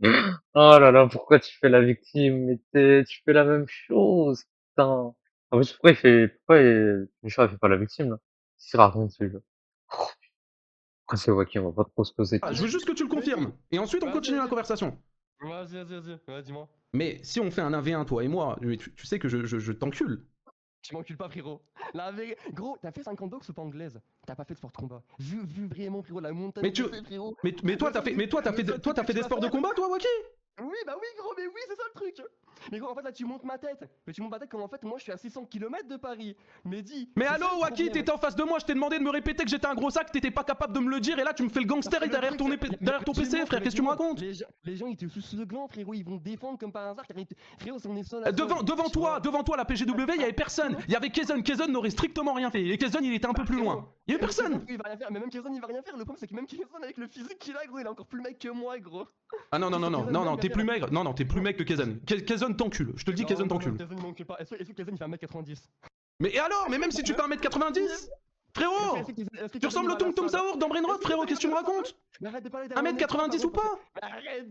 Oh là là, pourquoi tu fais la victime? Mais tu fais la même chose, putain. En plus, Michel, il fait pas la victime, là? Qu'est-ce qu'il raconte, celui-là? Oh, pourquoi c'est Wacky, on va pas trop se poser de Ah, je veux juste que tu le confirmes. Et ensuite, on Vas-y, continue la vas-y. conversation. Vas-y. Ouais, dis-moi. Mais si on fait un 1v1, toi et moi, tu sais que je t'encule. Tu m'encules pas, frérot. Gros, t'as fait 50 box ou pas anglaise? T'as pas fait de sport de combat. Vu vraiment, frérot, la montagne Mais que tu, c'est, frérot. mais toi, t'as fait, mais toi, t'as fait, toi, t'as fait des sports de combat, toi, Waki? Oui, bah oui, gros, mais oui, c'est ça le truc. Mais gros, en fait, là, tu montes ma tête. Mais tu montes ma tête comme en fait, moi, je suis à 600 km de Paris. Mais dis. Mais c'est allô, ça le Waki, problème. t'étais en face de moi, je t'ai demandé de me répéter que j'étais un gros sac, t'étais pas capable de me le dire, et là, tu me fais le gangster Parce que le derrière truc, derrière ton PC, frère, qu'est-ce que tu me racontes? Les gens, ils te sucent le gland, frérot. Ils vont te défendre comme par hasard. Frérot, si on est seul à Devant, seul, devant tu toi, vois. devant toi, la PGW, il y avait personne. Il y avait Kaizen, Kaizen n'aurait strictement rien fait. Et Kaizen, il était un peu plus loin. Il y avait personne. Il va rien faire, mais même Kazan, il va rien faire. Le problème, c'est que même Kazan, avec le physique qu'il a, gros, il est encore plus mec que moi, gros. Ah non, non, non, non, non, non, t'es plus maigre. Non, non, t'es plus mec que Kaizen. Kaizen t'encule. Je te le dis, Kaizen t'encule. Kazan, il m'encule pas. Est-ce que Kazan, il fait 1m90? Mais et alors? Mais même si tu fais 1m90, frérot, tu ressembles au Tung Tung Saour dans Brainrot, frérot, qu'est-ce que tu me racontes? Mais arrête de parler derrière mon 1m90 écran, ou pas? Mais arrête,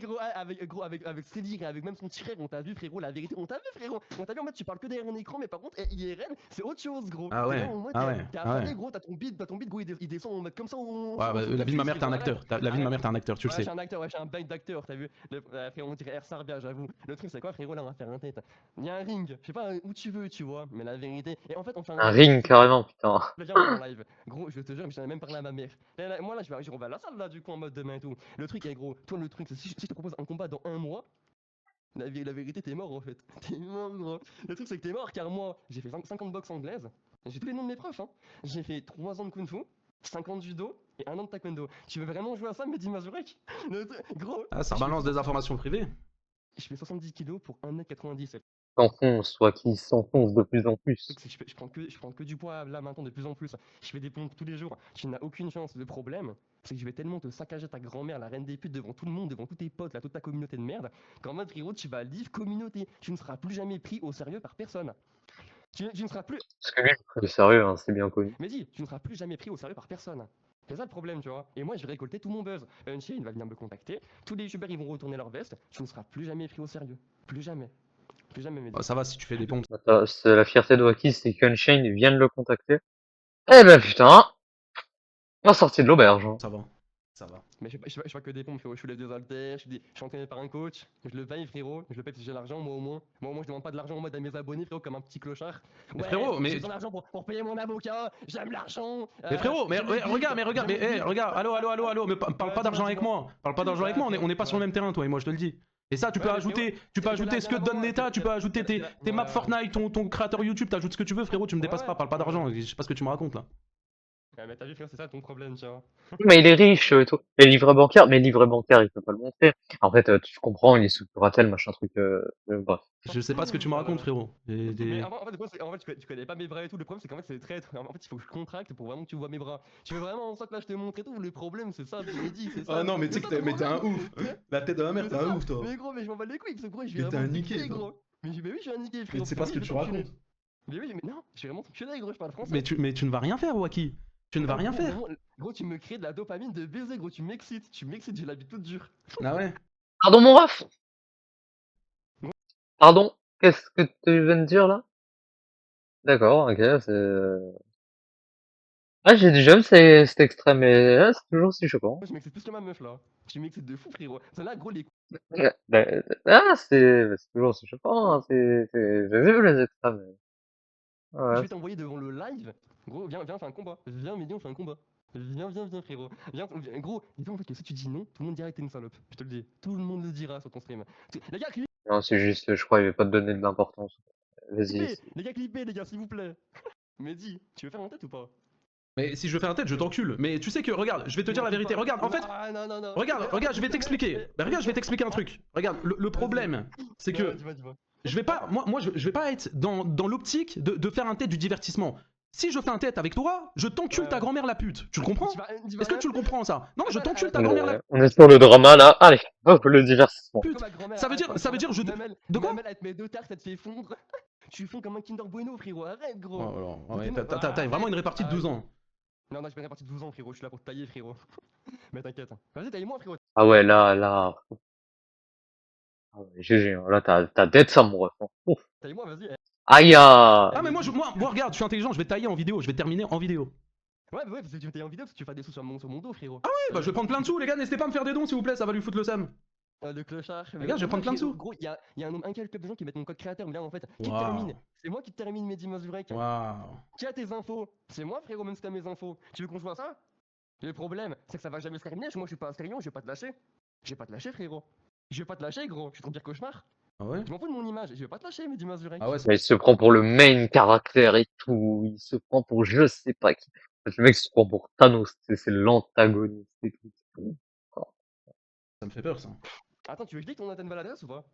gros, avec Cédric et avec même son petit frère, on t'a vu, frérot, la vérité, on t'a vu, frérot. On t'a vu, en mode, tu parles que derrière un écran, mais par contre, IRL, c'est autre chose, gros. Ah ouais, T'es là, en mode, ah ouais, t'es ah affamé, ouais. gros, t'as ton beat, gros, il descend en mode comme ça. Ouais, bah, la vie de ma mère, t'es un acteur. La vie de ma mère, t'es un acteur, tu le Ouais, sais. je suis un acteur, ouais, je suis un bête d'acteur, t'as vu? Frérot, on dirait R. Sarbia, j'avoue. Le truc, c'est quoi, frérot, là, on va faire un tête. Il y a un ring, je sais pas où tu veux, tu vois, mais la vérité. Et en fait, on fait Un ring, carrément, putain. Viens, on va en live. Gros, je te jure, j'en ai même parlé à ma mère. Moi, là, on va à la salle, là, du coup, en mode demain et tout. Le truc, est gros, toi, le truc, c'est si je te propose un combat dans un mois, la vérité, t'es mort, en fait. T'es mort, gros. Le truc, c'est que t'es mort, car moi, j'ai fait 50 boxe anglaise. J'ai tous les noms de mes profs, hein. J'ai fait 3 ans de kung-fu, 50 de judo et 1 an de taekwondo. Tu veux vraiment jouer à ça, Mehdi Mazurek? Gros. Ah, ça balance des informations privées. Je fais 70 kilos pour 1m90. S'enfonce, Wacky s'enfonce de plus en plus. Le truc, c'est que je prends que du poids là maintenant de plus en plus. Je fais des pompes tous les jours. Tu n'as aucune chance. Le problème, c'est que je vais tellement te saccager ta grand-mère, la reine des putes, devant tout le monde, devant tous tes potes, là, toute ta communauté de merde, qu'en mode frérot, tu vas live communauté. Tu ne seras plus jamais pris au sérieux par personne. Tu ne seras plus. Parce que lui, il est sérieux, hein, c'est bien connu. Mais dis, tu ne seras plus jamais pris au sérieux par personne. C'est ça le problème, tu vois. Et moi, je vais récolter tout mon buzz. Unchained va venir me contacter. Tous les youtubeurs, ils vont retourner leur veste. Tu ne seras plus jamais pris au sérieux. Plus jamais. Plus jamais, Mehdi. Oh, ça va si tu fais des pompes. Attends, c'est la fierté de Wacky, c'est qu'Unchained vient de le contacter. Eh ben putain, il est sorti de l'auberge. Hein. Ça va. Ça va. Mais je fais pas que des pompes, frérot. Je soulève des haltères, je suis entraîné par un coach. Je le paye, frérot. Je le paye parce que j'ai l'argent, moi au moins. Moi au moins, je demande pas de l'argent en mode à mes abonnés, frérot, comme un petit clochard. Mais frérot, mais- J'ai besoin d'argent pour payer mon avocat. J'aime l'argent. Mais frérot, mais j'aime les regarde, geeks, regarde, j'aime mais les geeks. regarde, allô, mais parle pas d'argent avec moi. Parle pas d'argent avec moi, on est pas sur le même terrain, toi et moi, je te le dis. Et ça, tu peux Ouais, mais ajouter, frérot, tu peux c'est ajouter la ce que te donne dernière l'État, fois, tu peux ajouter tes maps Ouais. Fortnite, ton créateur YouTube, t'ajoutes ce que tu veux, frérot, tu me dépasses Ouais, pas, parle pas ouais. d'argent, je sais pas ce que tu me racontes là. Ouais, mais t'as vu, frérot, c'est ça ton problème, tu vois. Mais il est riche et tout. Et livret bancaire, mais livret bancaire, il peut pas le montrer. En fait, tu comprends, il est sous curatelle, machin truc, bref. Je sais pas ce que tu me racontes, frérot. Mais en fait, le problème, en fait, tu connais pas mes bras et tout. Le problème, c'est qu'en fait, c'est très. En fait, il faut que je contracte pour vraiment que tu vois mes bras. Tu veux vraiment ça que là, je te montre et tout. Le problème, c'est ça, je l'ai dit, c'est ça. Ah non, mais tu sais C'est que ça, le t'es un problème. ouf. La tête de ma mère, Mais t'es c'est un ça. ouf, toi. Mais gros, mais je m'en bats les couilles, parce que gros, je vais Mais t'es vraiment un niqué, t'enculer, toi. gros. Mais oui, je suis un niqué, Mais frérot. tu sais pas ce que Oui, tu je vais t'enculer. racontes. Mais oui, mais non, je vais vraiment t'enculer, gros, je parle français. Mais tu ne vas rien faire, Waki. Tu ne vas rien Gros, faire. vraiment, gros, tu me crées de la dopamine de baiser, gros, tu m'excites, j'ai la vie toute dure. Ah ouais. Pardon, mon ref? Pardon? Qu'est-ce que tu viens de dire, là? D'accord, ok, Ah, j'ai déjà vu cet extrait, mais c'est toujours aussi choquant. Moi, je m'excite plus que ma meuf, là. Tu m'excites de fou, frérot. C'est là, gros, les C'est toujours aussi choquant, hein, j'ai vu les extraits, mais... je Ouais, vais t'envoyer devant le live. Gros, viens, on fait un combat. Viens, Mehdi, on fait un combat. Viens, frérot. Gros, dis-toi en fait que si tu dis non, tout le monde dira que t'es une salope. Je te le dis. Tout le monde le dira sur ton stream. Les gars, non, c'est juste, je crois, il va pas te donner de l'importance. Vas-y. clippez, les gars, s'il vous plaît. Mehdi, tu veux faire un tête ou pas? Mais si je fais un tête, je t'encule. Mais tu sais que, regarde, je vais te dire la vérité. Regarde, en fait, Ah, non, non, non. regarde, je vais t'expliquer. Bah, regarde, je vais t'expliquer un truc. Regarde, le problème, c'est que Dis-moi. je vais pas, je vais pas être dans l'optique de faire un tête du divertissement. Si je fais un tête avec toi, je t'encule ta grand-mère la pute. Tu le comprends? Est-ce que tu le comprends ça? Non, je t'encule ta grand-mère la pute. On est sur le drama là. Allez, hop, le divertissement. Ça veut dire, je. De quoi? Même elle te met 2 tartes, ça te fait fondre. Tu fonds comme un Kinder Bueno, frérot. Arrête, gros. Oh, alors, ouais, t'as vraiment une répartie de 12 ans. Non, j'ai pas une répartie de 12 ans, frérot. Je suis là pour te tailler, frérot. Mais t'inquiète. Vas-y, taille-moi, frérot. Ah ouais, là. Ah ouais, GG, hein. Là, t'as dead ça, mon ref. Ouf. Taille-moi, vas-y. Aïe, aïe. Ah, mais moi, regarde, je suis intelligent, je vais tailler en vidéo, je vais terminer en vidéo. Ouais, parce que tu me tailles en vidéo parce que tu fais des sous sur mon dos, frérot. Bah, je vais prendre plein de sous, les gars, n'hésitez pas à me faire des dons, s'il vous plaît, ça va lui foutre le seum. Le clochard. Regarde, je vais prendre plein de sous. Gros, il y a un nombre incalculable de gens qui mettent mon code créateur, mais là, en fait, qui Waouh. termine? C'est moi qui termine Mehdi Mazurek. Waouh. Qui a tes infos? C'est moi, frérot, même si t'as mes infos. Tu veux qu'on se voit ça? Le problème, c'est que ça va jamais se terminer. Moi, je suis pas un sérieux, je vais pas te lâcher. Je vais pas te lâcher, frérot. Je vais pas te lâcher, gros. Je suis ton pire cauchemar. Ah ouais? Je m'en fous de mon image. Je vais pas te lâcher, Mehdi Mazurek. Ah ouais, Mais il se prend pour le main caractère et tout. Il se prend pour je sais pas qui. Le mec se prend pour Thanos. C'est l'antagoniste et tout. ça me fait peur, ça. Attends, tu veux que je dise ton nouvelle adresse ou pas?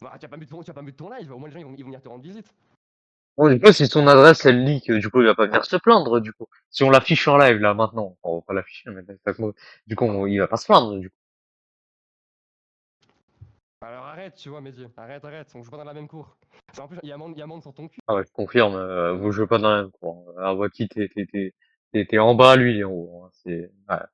Bah, tu as pas mis de ton live. Au moins, les gens ils vont venir te rendre visite. Bon, du coup, si son adresse elle leak, du coup, il va pas venir se plaindre, du coup. Si on l'affiche en live, là, maintenant, on va pas l'afficher, mais du coup, il va pas se plaindre, du coup. Alors arrête, tu vois, Mehdi. Arrête. On joue pas dans la même cour. En plus, il y a Mande sur ton cul. Ah ouais, je confirme, vous jouez pas dans la même cour. Awaki, t'es en bas, lui, il est en haut, hein. Ouais,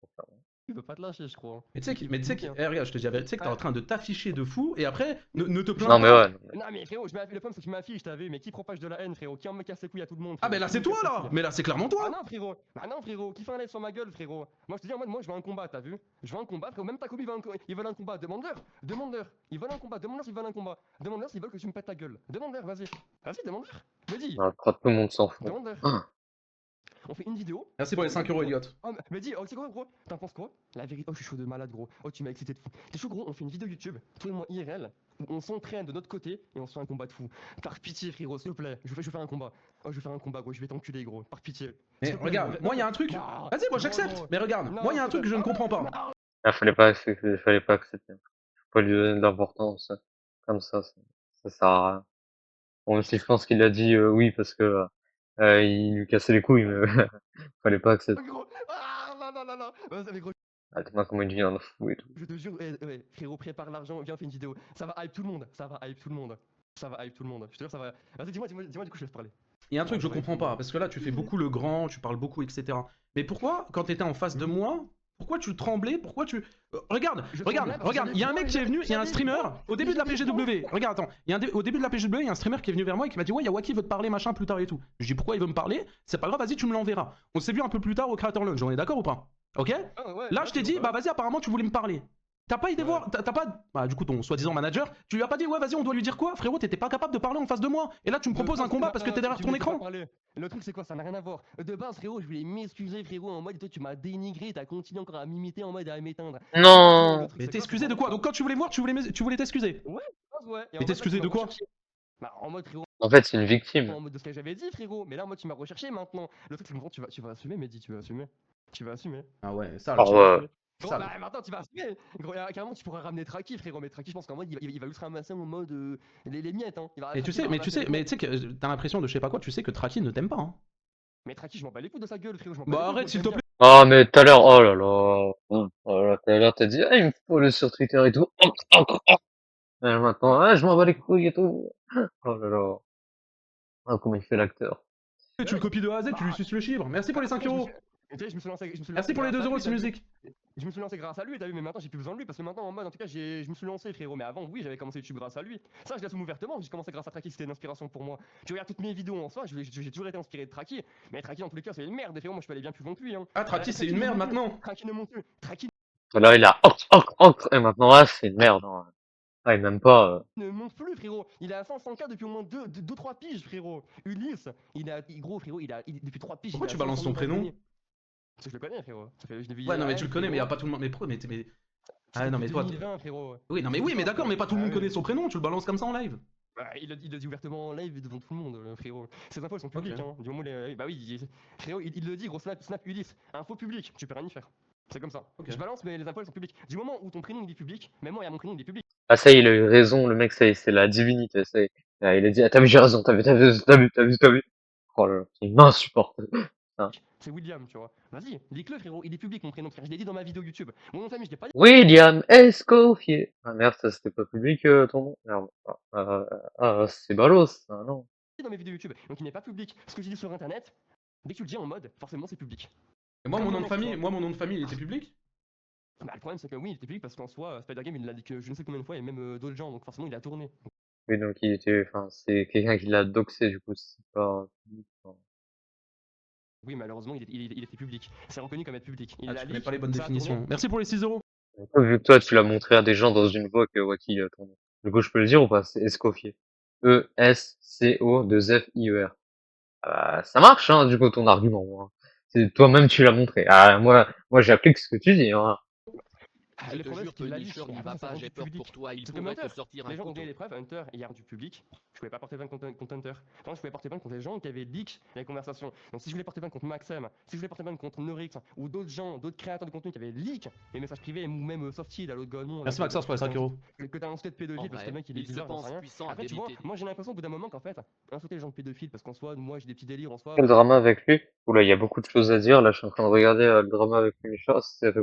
confirme. Il veut pas te lâcher, je crois. Mais tu sais que, regarde, je te dis la vérité, tu sais que t'es en train de t'afficher de fou, et après, ne te plains Non, mais pas. ouais. Non, mais frérot, le problème, c'est que je m'affiche, t'as vu, mais qui propage de la haine, frérot? Qui en me casse les couilles à tout le monde? Ah, mais là, c'est toi, là! Mais là, c'est clairement toi! Ah non, frérot, qui fait un live sur ma gueule, frérot? Moi, je te dis en mode, moi, je veux un combat, t'as vu? Je veux un combat, frérot. Même Takumi, ils veulent un combat. Demande-leur. Ils veulent un combat. Demande-leur s'ils veulent un combat. Demande-leur s'ils veulent que tu me pètes ta gueule. Demande-leur, vas-y. Vas-y, demande-leur. Me dis. Non, je crois que tout le monde s'en fout. Demande-leur. Ah. On fait une vidéo. Merci pour les 5 euros, Elliot. Oh, mais dis, oh, c'est quoi, gros? T'en penses quoi? La vérité. Oh, je suis chaud de malade, gros. Oh, tu m'as excité de fou. T'es chaud, gros? On fait une vidéo YouTube, toi et moi IRL, où on s'entraîne de notre côté et on se fait un combat de fou. Par pitié, frérot, s'il te plaît. Je vais faire un combat. Oh, je vais faire un combat, gros. Je vais t'enculer, gros. Par pitié. Mais regarde, moi, il y a un truc. Vas-y, moi, j'accepte. Mais regarde, moi, il y a un truc que je ne comprends pas. Ah, fallait pas accepter. Faut pas lui donner de l'importance. Comme ça sert à rien. Bon, même si je pense qu'il a dit oui parce que il lui cassait les couilles, mais fallait pas accepter. Gros. Ah, non. Vas-y, gros. Attends, comment il devient un fou et tout. Je te jure, frérot, prépare l'argent, viens, on fait une vidéo. Ça va hype tout le monde. Je te jure, ça va. Vas-y, dis-moi, du coup, je laisse parler. Il y a un truc que je comprends pas, parce que là, tu fais beaucoup le grand, tu parles beaucoup, etc. Mais pourquoi, quand t'étais en face de moi, pourquoi tu tremblais? Pourquoi tu. Regarde, il y a un mec qui est venu, il y a un streamer, au début de la PGW. Regarde, attends, au début de la PGW, il y a un streamer qui est venu vers moi et qui m'a dit, ouais, il y a Waki veut te parler, machin, plus tard et tout. Je dis, pourquoi il veut me parler? C'est pas grave, vas-y, tu me l'enverras. On s'est vu un peu plus tard au Creator Lunch, on est d'accord ou pas? Ok? Là, je t'ai dit, bah vas-y, apparemment, tu voulais me parler. T'as pas été voir, t'as pas. Bah, du coup, ton soi-disant manager, tu lui as pas dit, ouais, vas-y, on doit lui dire quoi? Frérot, t'étais pas capable de parler en face de moi. Et là, tu me proposes un combat parce que t'es derrière ton écran. Le truc, c'est quoi? Ça n'a rien à voir. De base, frérot, je voulais m'excuser, frérot, en mode, toi, tu m'as dénigré, t'as continué encore à m'imiter en mode à m'éteindre. Non. Mais t'excuser de quoi? Donc, quand tu voulais voir, tu voulais t'excuser. Ouais. Mais t'excuser de quoi? Bah, en mode, frérot. En fait, c'est une victime. En mode de ce que j'avais dit, frérot. Mais là, en mode, tu m'as recherché maintenant. Le truc, c'est que tu vas assumer, Mehdi, tu vas assumer. Ah ouais, ça, Oh, ouais. Gros, bah maintenant tu vas assumer. Gros, carrément tu pourrais ramener Traki, frérot. Mais Traki, je pense qu'en mode il va juste ramasser en mode les miettes, hein. Et tu sais que t'as l'impression de je sais pas quoi, tu sais que Traki ne t'aime pas, hein. Mais Traki, je m'en bats les couilles de sa gueule, frérot. Bah arrête s'il te plaît. Oh, mais tout à l'heure, oh là là. Oh là, tout à l'heure, t'as dit, ah, il me follow sur Twitter et tout. Et maintenant, ah, je m'en bats les couilles et tout. Oh là là. Ah, comment il fait l'acteur. Tu le copies de A à Z, tu lui suces le chibre. Merci pour les 5 euros. Je me suis lancé. Merci pour les 2 euros, c'est musique. Je me suis lancé grâce à lui, t'as vu, mais maintenant j'ai plus besoin de lui parce que maintenant en mode en tout cas je me suis lancé, frérot. Mais avant, oui, j'avais commencé YouTube grâce à lui. Ça, je l'assume ouvertement. J'ai commencé grâce à Traki, c'était une inspiration pour moi. Tu regardes toutes mes vidéos en soi, j'ai toujours été inspiré de Traki. Mais Traki, dans tous les cas, c'est une merde, frérot. Moi, je peux aller bien plus loin que lui, hein. Ah, Traki, c'est une merde maintenant. Traki ne monte plus. Traki Là, il a et maintenant, là, c'est une merde. Hein. Ah, il m'aime pas. ne monte plus, frérot. Il est à 500K depuis au moins 2-3 piges, frérot. Ulysse, gros, frérot, depuis 3 piges. Pourquoi tu balances son prénom? Parce que je le connais, frérot. Ouais, non, mais tu le connais, mais y a pas tout le monde. Mais pourquoi? Mais. Ah, non, mais toi. 2020, frérot. Oui, non, mais d'accord, mais pas tout le monde connaît son prénom, tu le balances comme ça en live. Bah, il le dit ouvertement en live devant tout le monde, frérot. Ces infos elles sont publiques, Ok. hein. Du moment où bah oui, frérot, il le dit, gros snap Ulysse. Info publique, tu peux rien y faire. C'est comme ça. Ok. Je balance, mais les infos elles sont publiques. Du moment où ton prénom il est public, même moi, il y a mon prénom il est public. Ah, ça y est, il a eu raison, le mec, ça y est, c'est la divinité, ça y est. Ah, il a dit, ah, t'as vu, j'ai raison, t'as vu. Oh là là, il m'insupporte. Hein. C'est William, tu vois. Vas-y, dis-le, frérot, il est public mon prénom, frère. Je l'ai dit dans ma vidéo YouTube. Mon nom de famille, je l'ai pas dit William Escoffier. Ah merde, ça c'était pas public ton nom. Merde. C'est balos, ça, non. dans mes vidéos YouTube. Donc il n'est pas public. Ce que j'ai dit sur internet, dès que tu le dis en mode, forcément c'est public. Et moi, Comme mon mon nom de mec, famille, tu vois. mon nom de famille, il était public? Bah, le problème c'est que oui, il était public parce qu'en soi, Spider Game il l'a dit que je ne sais combien de fois et même d'autres gens, donc forcément il a tourné. Oui, donc il était, enfin, c'est quelqu'un qui l'a doxé, du coup, c'est pas public, enfin. Oui, malheureusement il était public. C'est reconnu comme être public. Il Ah, l'a tu connais leak, pas les bonnes ça a tourné. définitions. Merci pour les 6 euros. Vu que toi, tu l'as montré à des gens dans une voix que Waki ton nom. Du coup, je peux le dire ou pas? C'est Escoffier. Esco2Fier. Ça marche, hein, du coup, ton argument, moi. C'est toi-même, tu l'as montré. Ah, moi, j'applique ce que tu dis, hein. Je Le te problème jure, c'est qu'il l'a leak, Punisher n'y après va ça s'est pas, rendu j'ai peur public. pour toi, il C'est comme pourrait te Hunter. sortir un Les gens ont couteau. donné les preuves, Hunter, il a rendu public. Je pouvais pas porter plainte contre Hunter. Par contre, je pouvais porter plainte contre les gens qui avaient leak les conversations. Donc si je voulais porter plainte contre Maxem, si je voulais porter plainte contre Neurix ou d'autres gens, d'autres créateurs de contenu qui avaient leak les messages privés ou même Softy, là, l'autre golemon. Merci Maxence pour les 5 euros. Que t'as insulté de pédophile En parce que le vrai, mec il est il se bizarre, j'en sais pense rien. puissant à Après, tu vois, débiter. moi j'ai l'impression au bout d'un moment qu'en fait, insulter les gens de pédophiles parce qu'en soi, moi j'ai des petits délires en soi. Le drama avec lui? Oula, il y a beaucoup de choses à dire. Là, je suis en train de regarder le drama avec Punisher. Ça fait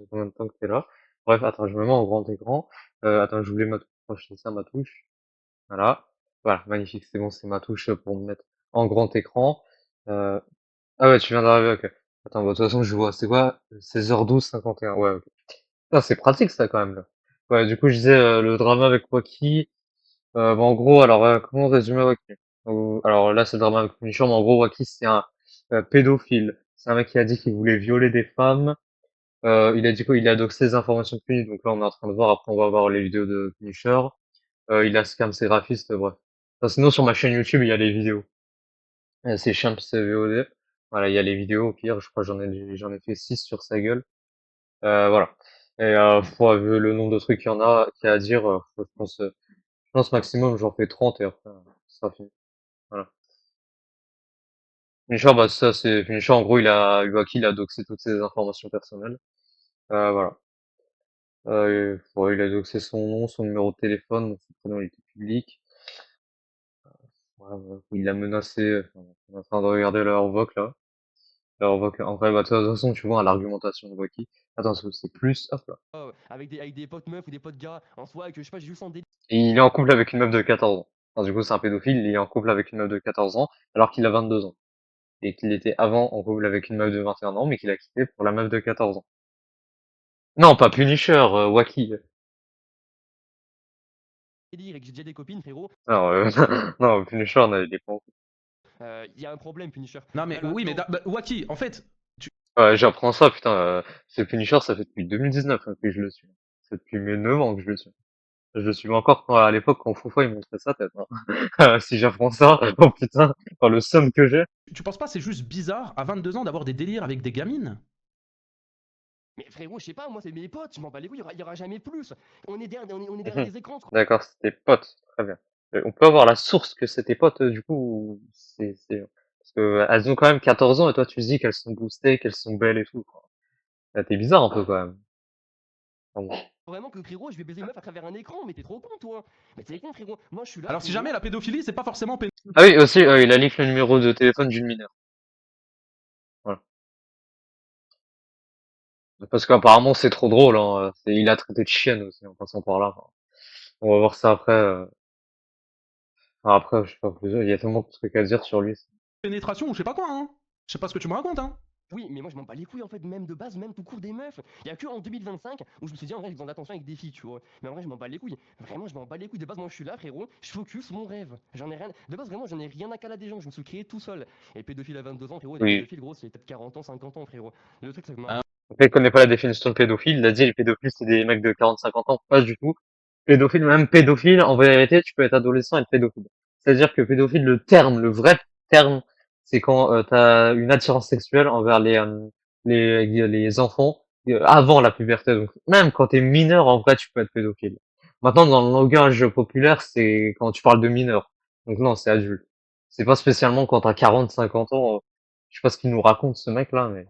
combien de temps que t'es là? Bref, attends, je me mets en grand écran. Attends, je voulais ma touche. C'est ça, ma touche. Voilà. Voilà, magnifique. C'est bon, c'est ma touche pour me mettre en grand écran. Euh... Ah ouais, tu viens d'arriver, ok. Attends, bah, de toute façon, je vois. C'est quoi? 16h12, 51. Ouais, ok. Ah, c'est pratique, ça, quand même, là. Ouais, du coup, je disais, le drama avec Waki. Bon, en gros, alors, comment résumer Waki? Alors là, c'est le drama avec Punisher, mais en gros, Waki, c'est un pédophile. C'est un mec qui a dit qu'il voulait violer des femmes. Il a dit quoi? Il a doxé ses informations de Punisher. Donc là, on est en train de voir. Après, on va voir les vidéos de Punisher. Il a scam ses graphistes, bref. Enfin, sinon, sur ma chaîne YouTube, il y a les vidéos. C'est Champs VOD. Voilà, il y a les vidéos. Au pire, je crois que j'en ai fait 6 sur sa gueule. Voilà. Et vu le nombre de trucs qu'il y a à dire, je pense maximum, j'en fais 30 et après, ça sera fini. Voilà. Punisher, bah, ça, c'est Punisher, en gros, Iwaki, il a doxé toutes ses informations personnelles. Voilà. Ouais, il a doxé son nom, son numéro de téléphone, donc son prénom, il était public. Voilà, il l'a menacé, enfin, on est en train de regarder leur voc, là. Leur voc, en vrai, bah, de toute façon, tu vois, hein, l'argumentation de Waki. Attends, c'est plus, hop là. Avec des potes meufs ou des potes gars en soi, et que je sais pas, j'ai juste un délire. Et il est en couple avec une meuf de 14 ans. Enfin, du coup, c'est un pédophile, il est en couple avec une meuf de 14 ans, alors qu'il a 22 ans. Et qu'il était avant en couple avec une meuf de 21 ans, mais qu'il a quitté pour la meuf de 14 ans. Non, pas Punisher, Wacky. Et que j'ai déjà des copines, frérot. Alors, non, Punisher, il est pas en couple. Il y a un problème, Punisher. Non, mais oui, mais Waki, en fait, J'apprends ça, putain, ce Punisher, ça fait depuis 2019 hein, que je le suis. C'est depuis mes 9 ans que je le suis. Je le suivais encore à l'époque quand Foufoua il montrait sa tête. Hein. Si j'apprends ça, oh putain, dans le somme que j'ai. tu penses pas c'est juste bizarre à 22 ans d'avoir des délires avec des gamines? Mais frérot, je sais pas, moi c'est mes potes, je m'en bats les couilles, il y aura jamais plus. On est derrière des écrans, D'accord, c'était potes, très bien. On peut avoir la source que c'était potes, du coup, parce que elles ont quand même 14 ans et toi tu dis qu'elles sont boostées, qu'elles sont belles et tout. Quoi. Là, t'es bizarre un peu quand même. Enfin, bon. Vraiment que frérot, je vais baiser une meuf à travers un écran, mais t'es trop con toi. Mais t'es con frérot, moi je suis là. Alors si frérot. jamais la pédophilie, c'est pas forcément Ah oui, aussi, il a leak le numéro de téléphone d'une mineure. Voilà. Parce qu'apparemment c'est trop drôle, hein. Il a traité de chienne aussi en passant par là. Enfin, on va voir ça après. Enfin, après, je sais pas, il y a tellement de trucs à dire sur lui. pénétration ou je sais pas quoi, hein. Je sais pas ce que tu me racontes, hein. Oui, mais moi je m'en bats les couilles en fait, même de base, même tout court des meufs. Il y a que en 2025 où je me suis dit en vrai j'ai besoin d'attention avec des filles, tu vois. Mais en vrai je m'en bats les couilles. Vraiment, je m'en bats les couilles. De base, moi je suis là, frérot, je focus mon rêve. J'en ai rien. De base, vraiment, j'en ai rien à caler des gens. Je me suis créé tout seul. Et pédophile à 22 ans, frérot, des Oui. pédophiles, gros, c'est peut-être 40 ans, 50 ans, frérot. Le truc, c'est que Après, il connaît pas la définition de pédophile. Il a dit les pédophiles c'est des mecs de 40-50 ans. Pas du tout. Pédophile, même pédophile, en vérité, tu peux être adolescent et être pédophile. C'est-à-dire que pédophile, le vrai terme, c'est quand t'as une attirance sexuelle envers les enfants avant la puberté. Donc même quand t'es mineur, en vrai, tu peux être pédophile. Maintenant, dans le langage populaire, c'est quand tu parles de mineur. Donc non, c'est adulte. C'est pas spécialement quand t'as 40, 50 ans. Je sais pas ce qu'il nous raconte, ce mec-là, mais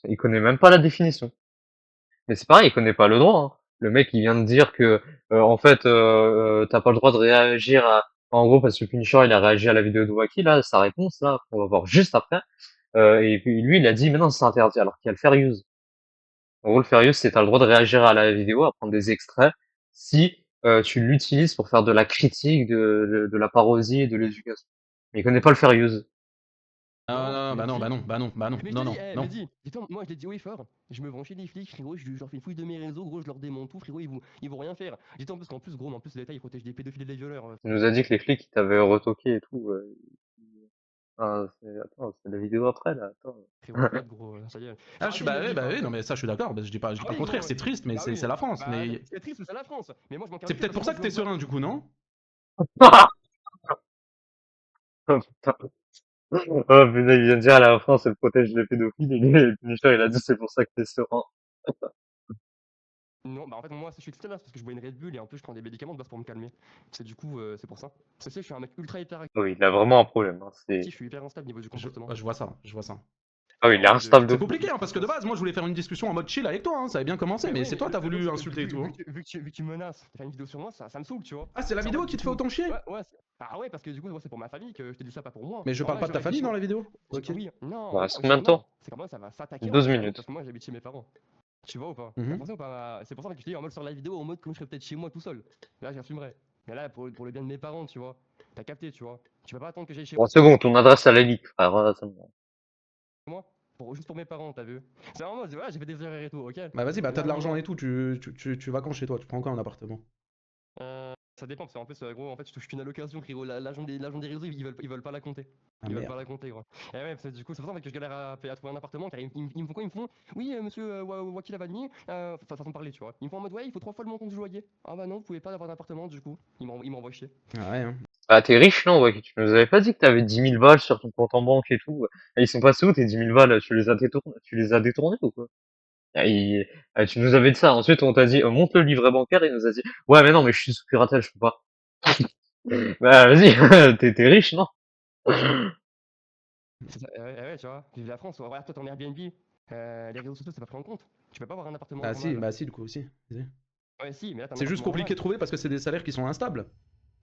il connaît même pas la définition. Mais c'est pareil, il connaît pas le droit, hein. Le mec, il vient de dire que, en fait, t'as pas le droit de réagir en gros, parce que Punisher, il a réagi à la vidéo de Wacky, là, sa réponse, là, qu'on va voir juste après. Et puis lui, il a dit, mais non, c'est interdit, alors qu'il y a le fair use. En gros, le fair use, c'est t'as le droit de réagir à la vidéo, à prendre des extraits, si tu l'utilises pour faire de la critique, de la parodie et de l'éducation. Mais il connaît pas le fair use. Ah, bah non, bah non, bah non, bah non, Mais je non, te non, dis, non. mais dis-toi, moi je l'ai dit haut et fort, je me vends chez les flics, frérot, je leur fais une fouille de mes réseaux, gros, je leur démonte tout, frérot, ils vont rien faire. Dis-toi en plus, gros, mais en plus, l'État il protège des pédophiles et des violeurs. Il nous a dit que les flics, ils t'avaient retoqué et tout. Attends, c'est la vidéo après, là, attends. Frérot, arrête, gros, ça y est. Ah, je suis, bah oui, non, mais ça, je suis d'accord, je dis pas le Oui, contraire, gros, c'est triste, mais bah oui. c'est la France, Bah, mais c'est triste, mais c'est la France. Mais moi je m'en c'est peut-être pour ça que t'es serein, du coup, non? Oh putain. Oh putain, il vient de dire à la France, elle protège les pédophiles, et lui, le Punisher, il a dit c'est pour ça que t'es serein. Non, bah en fait, moi, je suis triste là, parce que je bois une Red Bull et en plus, je prends des médicaments de base pour me calmer. C'est du coup, c'est pour ça. C'est ça, je suis un mec ultra hyperactif, Oui, il a vraiment un problème, hein. je suis hyper instable niveau du comportement. Je vois ça, je vois ça. Ah oui, il est En mode, instable de C'est fou. compliqué, hein, parce que de base, moi, je voulais faire une discussion en mode chill avec toi, hein, ça avait bien commencé, mais ouais, c'est toi, t'as voulu vu- insulter et tout. hein. vu que tu me menaces de faire une vidéo sur moi, ça me saoule, tu vois. Ah, c'est la C'est en vidéo mode, qui du te fait coup- autant chier? Ouais, ah ouais, parce que du coup, moi, c'est pour ma famille que je te dis ça, pas pour moi. Mais je parle pas de ta famille dans la vidéo? Ok. Oui, non, Il non, reste combien de justement, temps? c'est comme moi, ça va s'attaquer en 12 fait, minutes. parce que moi, j'habite chez mes parents. Tu vois ou pas? Mhm. T'as pensé ou pas? C'est pour ça que je te dis en mode sur la vidéo, en mode comme je serais peut-être chez moi tout seul. Là, j'assumerais. Mais là, pour le bien de mes parents, tu vois. T'as capté, tu vois. Tu peux pas attendre que j'aille chez Bon, c'est bon, ton adresse à la leak, frère. C'est bon. moi, juste pour mes parents, t'as vu? C'est vraiment, voilà, j'ai fait des erreurs et tout, ok? Bah vas-y, bah t'as de Là, l'argent moi, et tout, tu vas quand chez toi? Tu prends quand un appartement? Ça dépend, parce qu'en plus, gros, en fait, je touche qu'une allocation, frérot. L'agent des réseaux, ils veulent pas la compter. Ah Ils veulent pas merde. la compter, gros. Et ouais, parce que du coup, c'est pour ça que je galère à trouver un appartement, car ils me font quoi? Ils me font, oui, monsieur Waki Lavani, façon de parler, tu vois. Ils me font en mode, ouais, il faut 3 fois le montant du loyer. Ah bah non, vous pouvez pas avoir d'appartement, du coup. Ils m'envoient chier. Ah ouais, hein. Ah, t'es riche, non? Ouais, tu nous avais pas dit que t'avais 10 000 balles sur ton compte en banque et tout. Ah, ils sont passés où tes 10 000 balles? Tu les as détournés ou quoi? Ah, tu nous avais dit ça. Ensuite, on t'a dit, monte le livret bancaire. Il nous a dit, ouais, mais non, mais je suis sous curatelle, je peux pas. Bah, vas-y, t'es riche, non? C'est ça, ouais, tu vois. Vive la France, regarde, toi, ton Airbnb, les réseaux sociaux, c'est pas pris en compte. Tu peux pas avoir un appartement normal. Bah si, du coup, aussi. Vas-y. Ouais, si, mais là, t'as un C'est juste appartement compliqué de normal. trouver parce que c'est des salaires qui sont instables.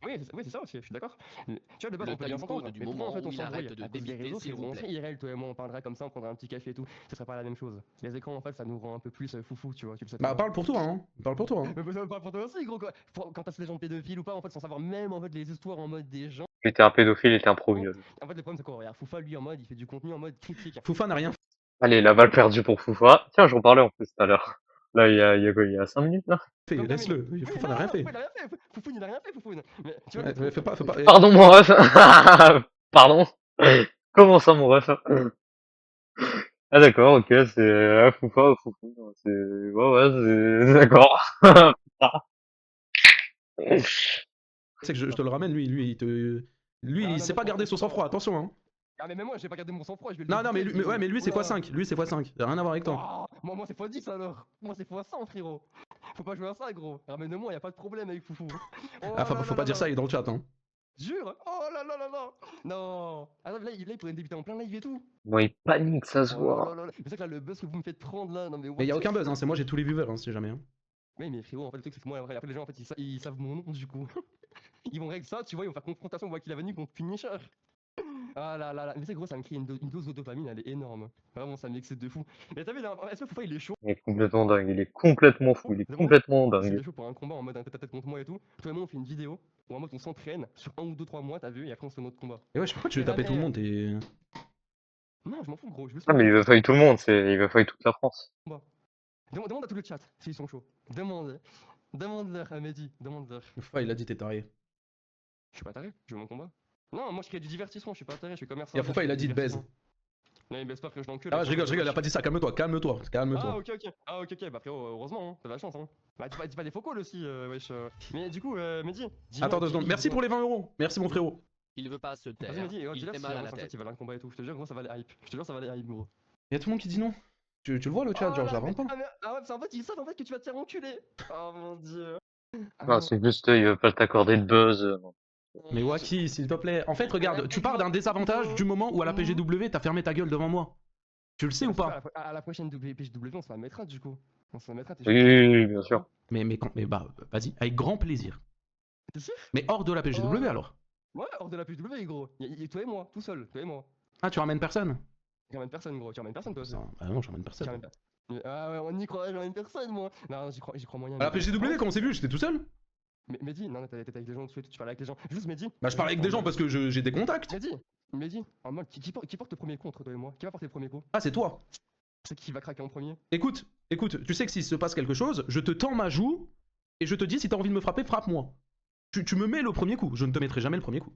Oui, c'est ça aussi, je suis d'accord. Tu vois, de base, Le on peut bien s'entendre. timecode du Mais pourquoi en moment fait on où il s'embrouille arrête de à cause des débiter, réseaux? s'il Frérot, vous on plaît. serait IRL, toi et moi, on parlerait comme ça, on prendrait un petit café et tout. Ce serait pas la même chose. Les écrans, en fait, ça nous rend un peu plus foufou, tu vois. Tu le sais très Bah bien. parle pour toi, hein. Parle pour toi, hein. Mais ça parle pour toi aussi, gros, quoi. Quand t'as des gens pédophiles ou pas, en fait, sans savoir même en fait les histoires en mode des gens. Mais t'es un pédophile et t'es un pro-viol. En fait, le problème, c'est quoi? Regarde, Foufa, lui, en mode, il fait du contenu en mode critique. Foufa n'a rien Allez, la balle perdue pour Foufa. Tiens, j'en parlais en plus tout à l'heure. Là, il y a quoi? Il y a 5 minutes, là? fait, Comme laisse-le. oui, Foufa non, n'a rien fait. Foufa, il a rien fait. Foufoune, il a rien fait, Foufoune. Mais tu vois, Ouais, mais fais pas. Pardon, mon ref. Pardon. Comment ça, mon ref? Ah, d'accord, ok, c'est Foufa ou Foufou. Ouais, c'est d'accord. C'est que je te le ramène, lui, il sait pas garder son sang-froid, attention, hein. Ah, mais même moi, j'ai pas gardé mon sang-froid, je vais le Non, mais, débiter, mais lui, c'est Oula. x5. Lui, c'est x5. Ça a rien à voir avec toi. Oh, moi c'est x10 alors. Moi c'est x100 frérot. Faut pas jouer à ça gros. Ramène-moi, y a pas de problème avec Foufou. Oh Ah, là faut là pas là dire là. ça, il est dans le chat, hein. Jure. Oh là là là là. Non. Attends, là il pourrait me débiter en plein live et tout. Bon, il panique, ça se Oh là là voit. là là. Mais c'est vrai que là le buzz que vous me faites prendre là, non mais what Mais y a the aucun buzz, fuck. hein. C'est moi, j'ai tous les viewers, hein, si jamais. Hein. Oui mais frérot, en fait le truc c'est que moi après les gens en fait ils savent mon nom du coup. Ils vont régler ça, tu vois, ils vont faire confrontation, on voit qu'il a venu contre Punisher. Ah là là là, mais c'est gros, ça me crée une dose de dopamine, elle est énorme. Vraiment, ça m'excite de fou. Mais t'as vu, là, est-ce que Foufa il est chaud? Il est complètement dingue. Il est complètement fou. Il est C'est bon. complètement S'il dingue. est chaud pour un combat en mode un tête à tête contre moi et tout, toi et moi on fait une vidéo où en mode on s'entraîne sur 1 ou 2 3 mois, t'as vu, et après on se fait notre combat. Et ouais, je sais pas pourquoi tu veux taper tout le monde et. Non, je m'en fous gros, je veux juste Ah, mais il mon veut fight tout le monde. Il veut fight toute la France. combat. Demande à tout le chat s'ils sont chauds. Demande-leur à Mehdi, demande-leur. Foufa, il a dit t'es taré. Je suis pas taré, je veux mon combat. Non, moi je crée du divertissement, je suis pas taré, je suis commerçant. Y'a Foufa, il a dit te baise. Non, il baisse pas, frère, je l'encule. Ah, je rigole, il a pas dit ça, calme-toi, calme-toi, Ah, calme-toi. ok, bah frérot, heureusement, hein, t'as de la chance, hein. Bah, dis pas des faux calls aussi, wesh. Mais du coup, Mehdi, dis-moi. Attends 2 secondes, merci pour les 20 €. Merci, mon frérot. Il veut pas se taire. Vas-y, Mehdi, Il fait dis-leur mal à la si tête. il va un combat et tout. Je te jure, gros, ça va les hype. Je te jure, ça va les hype, gros. Y'a tout le monde qui dit non. Tu le vois le chat, Oh genre, là, j'invente pas. Ah ouais, c'est en fait, ils savent en fait que tu vas te faire enculer. Oh mon dieu. Ah Non, non. c'est juste, ils veulent pas t'accorder de buzz. Non. Mais Waki, s'il te plaît. En fait, regarde, tu pars d'un désavantage du moment où à la PGW, t'as fermé ta gueule devant moi. Tu le sais Bah, ou c'est quoi, pas? à la prochaine PGW, on se la mettra du coup. On se la mettra, t'es Oui, chaud? oui, oui, bien sûr. Mais bah, vas-y, avec grand plaisir. T'es sûr? Mais hors de la Oh, PGW alors. ouais, hors de la PGW, gros. Toi et moi, tout seul, toi et moi. Ah, tu ramènes personne? Tu ramènes personne, gros. Tu ramènes personne, toi aussi. Ah non, je ramène Tu personne. ramènes pas. Ah ouais, on y croit, je ramène personne, moi. Non, j'y crois moyen. À la Mais PGW, quand on s'est vu, j'étais tout seul. Mehdi, non, t'étais avec des gens, tu parlais avec les gens. Juste Mehdi. Bah, je parlais avec des gens parce que j'ai des contacts. Mehdi, en mode, qui porte le premier coup entre toi et moi? Qui va porter le premier coup? Ah, c'est toi. C'est qui va craquer en premier? Écoute, tu sais que s'il se passe quelque chose, je te tends ma joue et je te dis si t'as envie de me frapper, frappe-moi. Tu me mets le premier coup, je ne te mettrai jamais le premier coup.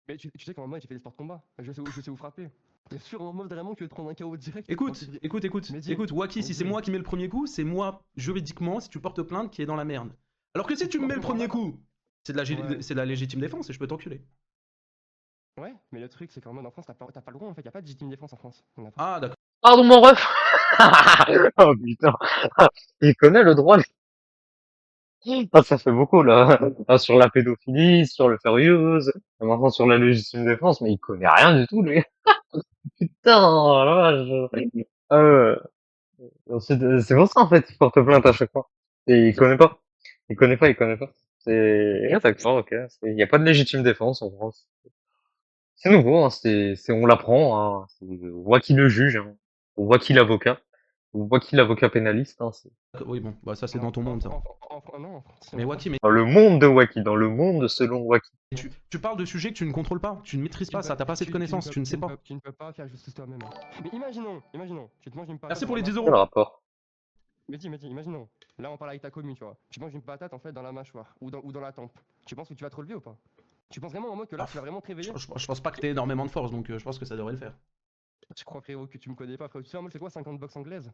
Mais tu sais qu'en mode, j'ai fait des sports de combat. Je sais où frapper. T'es sûr en mode vraiment que tu veux te prendre un KO direct? Écoute, Mehdi, Waki, si c'est moi qui mets le premier coup, c'est moi, juridiquement, si tu portes plainte, qui est dans la merde. Alors que si tu me mets le premier coup, c'est de la légitime défense et je peux t'enculer. Ouais, mais le truc, c'est qu'en mode en France, t'as pas le droit en fait. Y'a pas de légitime défense en France. On a pas. Ah, d'accord. Pardon, mon ref! Oh putain! Il connaît le droit, lui. Ah, ça fait beaucoup, là. Ah, sur la pédophilie, sur le fair use, maintenant sur la légitime défense, mais il connaît rien du tout, lui. Putain, oh la vache. Euh, c'est pour ça, en fait, il porte plainte à chaque fois. Et il connaît pas. Il connaît pas. C'est, ah, d'accord, ok. Il y a pas de légitime défense en France. C'est nouveau, hein, on l'apprend, hein. On voit qui le juge, hein. On voit qui l'avocat. On voit qui l'avocat pénaliste, hein. Oui, bon, bah ça c'est dans ton monde, ça. Non, en France, Mais Waki, mais Dans le monde de Wacky, dans le monde selon Wacky. tu parles de sujets que tu ne contrôles pas, tu ne maîtrises pas ça, t'as pas assez de connaissances, tu ne sais pas. Tu ne peux pas faire justice toi-même. Mais imaginons, tu te manges une patate. Merci pour les dans la 10 Quel euros. rapport? Mehdi, imaginons. Là, on parle avec ta commu, tu vois. Tu manges une patate en fait dans la mâchoire ou dans la tempe. Tu penses que tu vas te relever ou pas? Tu penses vraiment en mode que là, tu vas vraiment te réveiller? Je pense pas que t'aies énormément de force, donc je pense que ça devrait le faire. Je crois, frérot, que tu me connais pas, frérot. Tu sais, en mode, c'est quoi 50 box anglaises?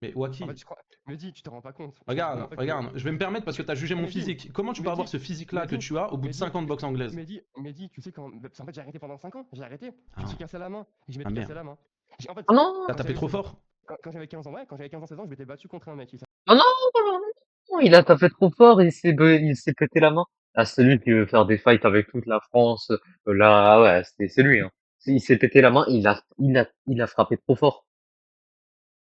Mais Waki, En fait, je crois. Mehdi, tu te rends pas compte. Tu regarde, en fait, regarde, je vais me permettre parce que t'as jugé mon Mehdi, physique. Comment tu peux Mehdi, avoir ce physique-là que Mehdi, tu as au bout de Mehdi, 50 box anglaises? Mehdi, tu sais quand. Parce qu'en fait, j'ai arrêté pendant 5 ans. J'ai arrêté. Je Ah. me suis cassé la main. Je Ah, m'étais cassé merde. la main. En fait, Oh non! T'as tapé trop fort? quand j'avais 15 ans, ouais, quand j'avais 15 ans, 16 ans, je m'étais battu contre un mec. Oh non, non, non, non, il a tapé trop fort, il s'est pété la main. Ah, c'est lui qui veut faire des fights avec toute la France. Là, ouais, c'est lui, hein. Il s'est pété la main, il a frappé trop fort.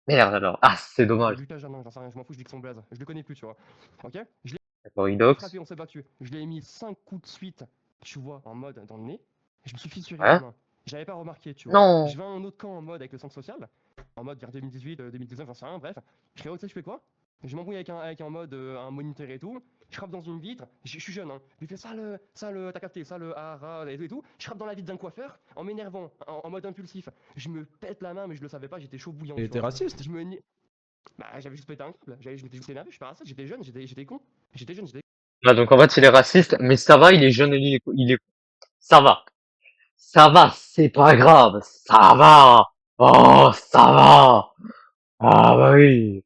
Merde alors. Ah, c'est dommage. Lucas Germain, j'en sais rien, je m'en fous, je dis que son blaze. Je le connais plus, tu vois. Ok? Je l'ai D'accord, Inox. frappé, on s'est battu. Je lui ai mis 5 coups de suite, tu vois, en mode dans le nez. Je me suis fissuré Ouais. la main. J'avais pas remarqué, tu vois. Non. Je vais à un autre camp en mode avec le centre social. En mode vers 2018, 2019, j'en sais rien, bref. Je fais, oh, tu sais, je fais quoi? Je m'embrouille avec un mode, un moniteur et tout. Je frappe dans une vitre. Je suis jeune, hein. Je lui fais t'as capté, ça le et tout. Je frappe dans la vitre d'un coiffeur en m'énervant, en mode impulsif. Je me pète la main, mais je le savais pas, j'étais chaud bouillant. Et tu t'es vois. raciste? Je me nie- Bah, j'avais juste pété un câble. Je m'étais juste énervé, je suis pas raciste, j'étais jeune, j'étais con. J'étais jeune, j'étais. Ah, donc en fait, il est raciste, mais ça va, il est jeune et il est, ça va. Ça va, c'est pas grave. Ça va. Oh, ça va. Ah, bah oui.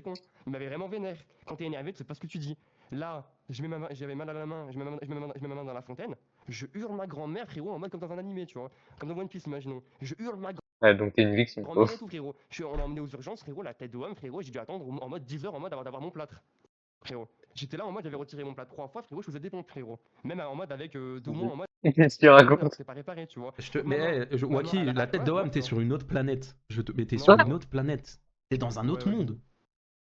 Con. Il m'avait vraiment vénère. Quand t'es énervé, tu sais pas ce que tu dis. Là, j'avais mal à la main, je mets ma main dans la fontaine. Je hurle ma grand-mère, frérot, en mode comme dans un animé, tu vois. Comme dans One Piece, imaginons. Je hurle ma Ouais, donc t'es une victime. grand-mère et tout, frérot. On l'a emmené aux urgences, frérot, la tête de homme, frérot. J'ai dû attendre en mode 10 heures en mode avant d'avoir mon plâtre. Frérot. J'étais là en mode, j'avais retiré mon plâtre 3 fois, frérot, je faisais des pompes, frérot. Même en mode avec 2 mois en mode. Qu'est-ce qu'il raconte? C'était pas réparé, tu vois. Mais Waki, la tête de homme, t'es ouais. sur une autre planète. Mais t'es Non, sur non. une autre planète. T'es dans un autre Ouais, ouais. monde.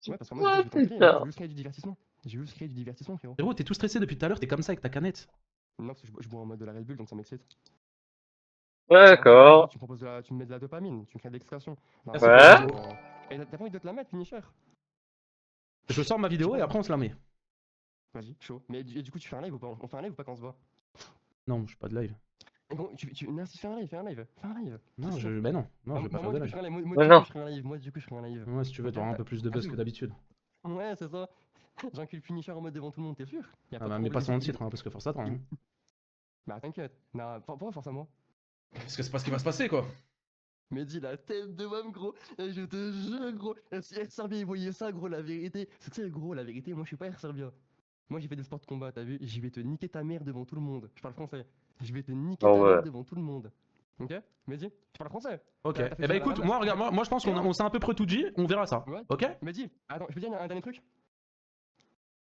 Ouais, parce qu'en mode, je vais t'enculer, putain. j'ai juste créé du divertissement. J'ai juste créé du divertissement, frérot. Frérot, t'es tout stressé depuis tout à l'heure, t'es comme ça avec ta canette. Non, parce que je bois en mode de la Red Bull, donc ça m'excite. D'accord. Tu me mets de la dopamine, tu me crées de l'excitation. Non, Merci Ouais. pour la vidéo. Et t'as pas envie de te la mettre, Finisher? Je sors ma vidéo et après on se la met. Vas-y, chaud. Mais du coup, tu fais un live ou pas? On fait un live ou pas quand on se voit? Non, je suis pas de live. Bon, non, si, fais un live. Fais un live. Non, C'est je sûr. vais pas faire de live. Non. Je ferai un live. Moi, du coup, je ferai un live. Ouais, si tu veux, t'auras un peu plus de buzz que d'habitude. Ouais, c'est ça. J'incule Finisher en mode devant tout le monde, t'es sûr? Y a Ah de bah, mais pas problème. son titre, hein, parce que force attend. Hein. Bah, t'inquiète. Non, pourquoi force à moi? Parce que c'est pas ce qui va se passer, quoi. Mais dis la tête de homme, gros. Je te jure, gros. Si Air Serbia, ils voyaient ça, gros, la vérité. C'est que, gros, la vérité, moi, je suis pas Air Serbia. Moi, j'ai fait des sports de combat, t'as vu? Je vais te niquer ta mère devant tout le monde. Je parle français. Je vais te niquer Oh, ta ouais. mère devant tout le monde. Ok? Mehdi, tu parles français? Ok. T'as fait Eh bah ça écoute, là-bas, moi, tu- regarde, moi je pense qu'on s'est un peu près tout dit, on verra ça. Ouais. Ok? Mehdi, attends, je peux dire un dernier truc?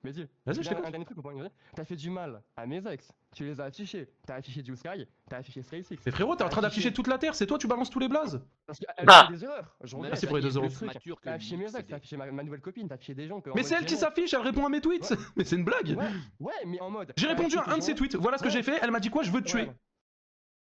Mehdi, Vas-y, je je dis un t'écoute. dernier truc pour pas. T'as fait du mal à mes ex. Tu les as affichés. T'as affiché Juice-Sky, t'as affiché Stray Six. Mais frérot, t'es en train d'afficher toute la terre, c'est toi, tu balances tous les blazes. Parce qu'elle Ah. fait des erreurs. J'en Même reviens. Merci pour les Zani 2 est euros. plus Truc, mature que t'as affiché lui, mes ex, c'est t'as affiché ma nouvelle copine, t'as affiché des gens que. en Mais mode c'est elle qui gênant. s'affiche, elle répond à mes tweets. Mais c'est une blague. Ouais, mais en mode. J'ai t'as répondu à affiché un de tes ses gens. tweets. Voilà ce que Ouais. j'ai fait. Elle m'a dit quoi? Je veux te tuer. Regarde.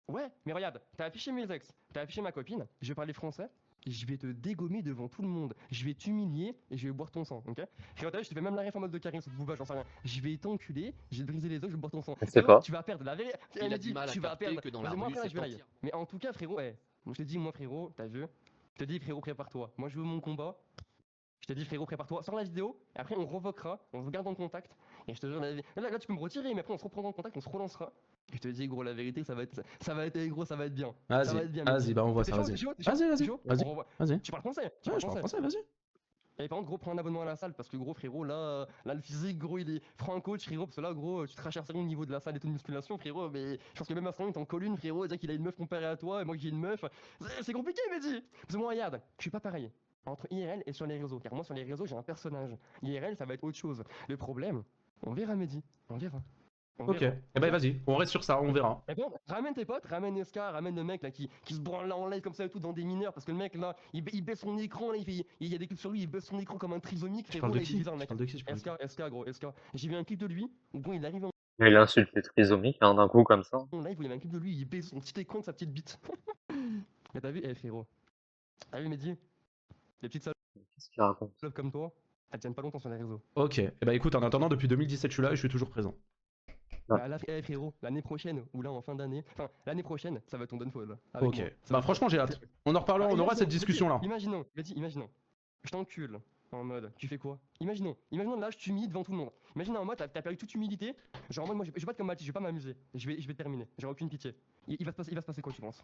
Ouais, mais regarde, t'as affiché mes ex, t'as affiché ma copine, je vais parler français, et je vais te dégommer devant tout le monde, je vais t'humilier et je vais boire ton sang, ok? Frérot, t'as vu, je te fais même la ref en mode de Karim, sauf Booba, j'en sais rien. Je vais t'enculer, je vais te briser les os, je vais boire ton sang. Je sais Tu vois, pas. tu vas perdre la vérité. Il Elle a m'a du dit, mal à tu vas capter perdre. que dans la Moi, rue, après, c'est je vais la entier. dire. Mais en tout cas, frérot, moi, je te dis, moi, frérot, t'as vu? Je te dis, frérot, prépare-toi. Moi, je veux mon combat. Je te dis, frérot, prépare-toi. Sors la vidéo, et après, on revoquera, on se garde en contact. Et je te jure, là, tu peux me retirer, mais après, on se reprendra en contact, on se relancera. Et je te dis, gros, la vérité, ça va être gros, ça va être bien. Ça va Vas-y, être bien, vas-y, Mehdi. bah on voit T'es ça, chaud, vas-y. t'es chaud, t'es chaud, Vas-y, t'es vas-y, chaud vas-y, On revoit. vas-y. Tu parles français? Tu Ouais, parles je parle français? français, vas-y. Et par contre, gros, prends un abonnement à la salle parce que gros, frérot, là, le physique, gros, il est. Prends un coach, frérot, parce que là, gros, tu te rachètes au niveau de la salle et tout de musculation, frérot. Mais je pense que même à ce moment, il t'en colle une, frérot, dire qu'il a une meuf comparée à toi et moi que j'ai une meuf. C'est compliqué, Mehdi. Parce que moi, regarde, je suis pas pareil entre IRL et sur les réseaux. Car moi, sur les réseaux, j'ai un personnage. IRL, ça va être autre chose. Le problème, on verra, Mehdi. On verra. On Ok, verra. eh ben vas-y, on reste sur ça, on verra. Et bon, ramène tes potes, ramène Esca, ramène le mec là qui se branle là en live comme ça et tout dans des mineurs parce que le mec là il baisse son écran là, il y a des clips sur lui, il baisse son écran comme un trisomique, Tu frérot, parles de là, il est qui? bizarre le Tu mec. parles de qui? Tu parles de qui? SK gros, SK. J'ai vu un clip de lui où bon il arrive en Mais il insulte les trisomiques, hein, d'un coup, comme ça. live où il y avait un clip de lui, il baisse son petit écran de sa petite bite. Mais t'as vu, frérot, t'as vu Mehdi, les petites Qu'est-ce qu'il raconte? salopes comme toi, elles tiennent pas longtemps sur les réseaux. Ok, eh ben écoute, en attendant, depuis 2017, je suis là et je suis toujours présent. Ah. Bah là, frérot, l'année prochaine ou là en fin d'année, enfin l'année prochaine, ça va être ton downfall. Là, avec Ok, moi. Ça bah va être- franchement, j'ai hâte. On en reparlera, on aura cette discussion-là. Imaginons, je t'encule en mode, tu fais quoi? Imaginons là, je t'humilie devant tout le monde. Imagine en mode, t'as perdu toute humilité. Genre en mode, moi, je vais pas être comme Mathis, je vais pas m'amuser. Je vais terminer. J'aurai aucune pitié. Il va se passer quoi, tu penses?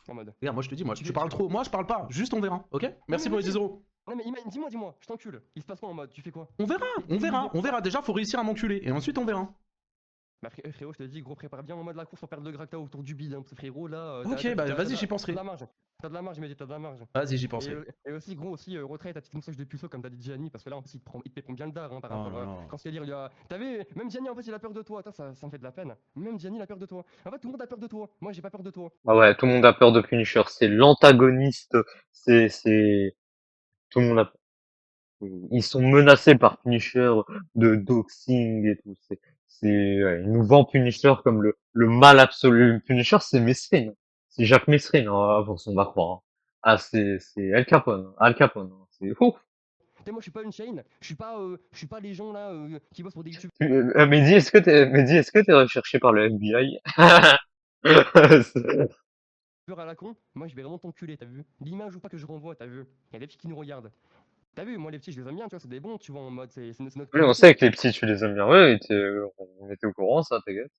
En mode. Regarde, moi je te dis, moi Tu tu veux- parles trop. Moi je parle pas, juste on verra, ok? Merci mais pour les vas-y. 10 euros. Non mais dis-moi, je t'encule. Il se passe quoi en mode? Tu fais quoi? On verra. Déjà, faut réussir à m'enculer et ensuite on verra. Bah frérot, je te dis, gros, prépare bien en mode la course pour perdre le gracta autour du bide, hein, parce que frérot là. Ok, bah vas-y, j'y penserai. T'as de la marge. T'as de la marge, mais t'as de la marge. Vas-y, j'y penserai. Et aussi, gros, aussi, retrait ta petite moustache de puceau, comme t'as dit Gianni, parce que là, en fait, il te prend bien le dard, hein, par Oh rapport là là. à. Quand c'est dire, il y a. T'as vu, même Gianni, en fait, il a peur de toi. Ça me fait de la peine. Même Gianni, il a peur de toi. En fait, tout le monde a peur de toi. Moi, j'ai pas peur de toi. Ah ouais, tout le monde a peur de Punisher. C'est l'antagoniste. Tout le monde a. Ils sont menacés par Punisher de doxing et tout. Ouais, ils nous vend Punisher comme le mal absolu. Punisher, c'est Mesrine. C'est Jacques Mesrine, hein, avant son Macron. Hein. Ah, c'est Al Capone. Al Capone. Hein. C'est ouf. Tu sais, moi, je suis pas une chaîne. Je suis pas les gens là qui bossent pour des YouTube. Mehdi, est-ce que t'es recherché par le FBI? C'est- À la con, moi, je vais vraiment t'enculer, t'as vu? L'image ou pas que je renvoie, t'as vu? Il y a des petits qui nous regardent. T'as vu, moi, les petits, je les aime bien, tu vois, c'est des bons, tu vois, en mode, c'est notre. Oui, on sait que les petits, tu les aimes bien. Oui, on était au courant, ça, t'inquiète.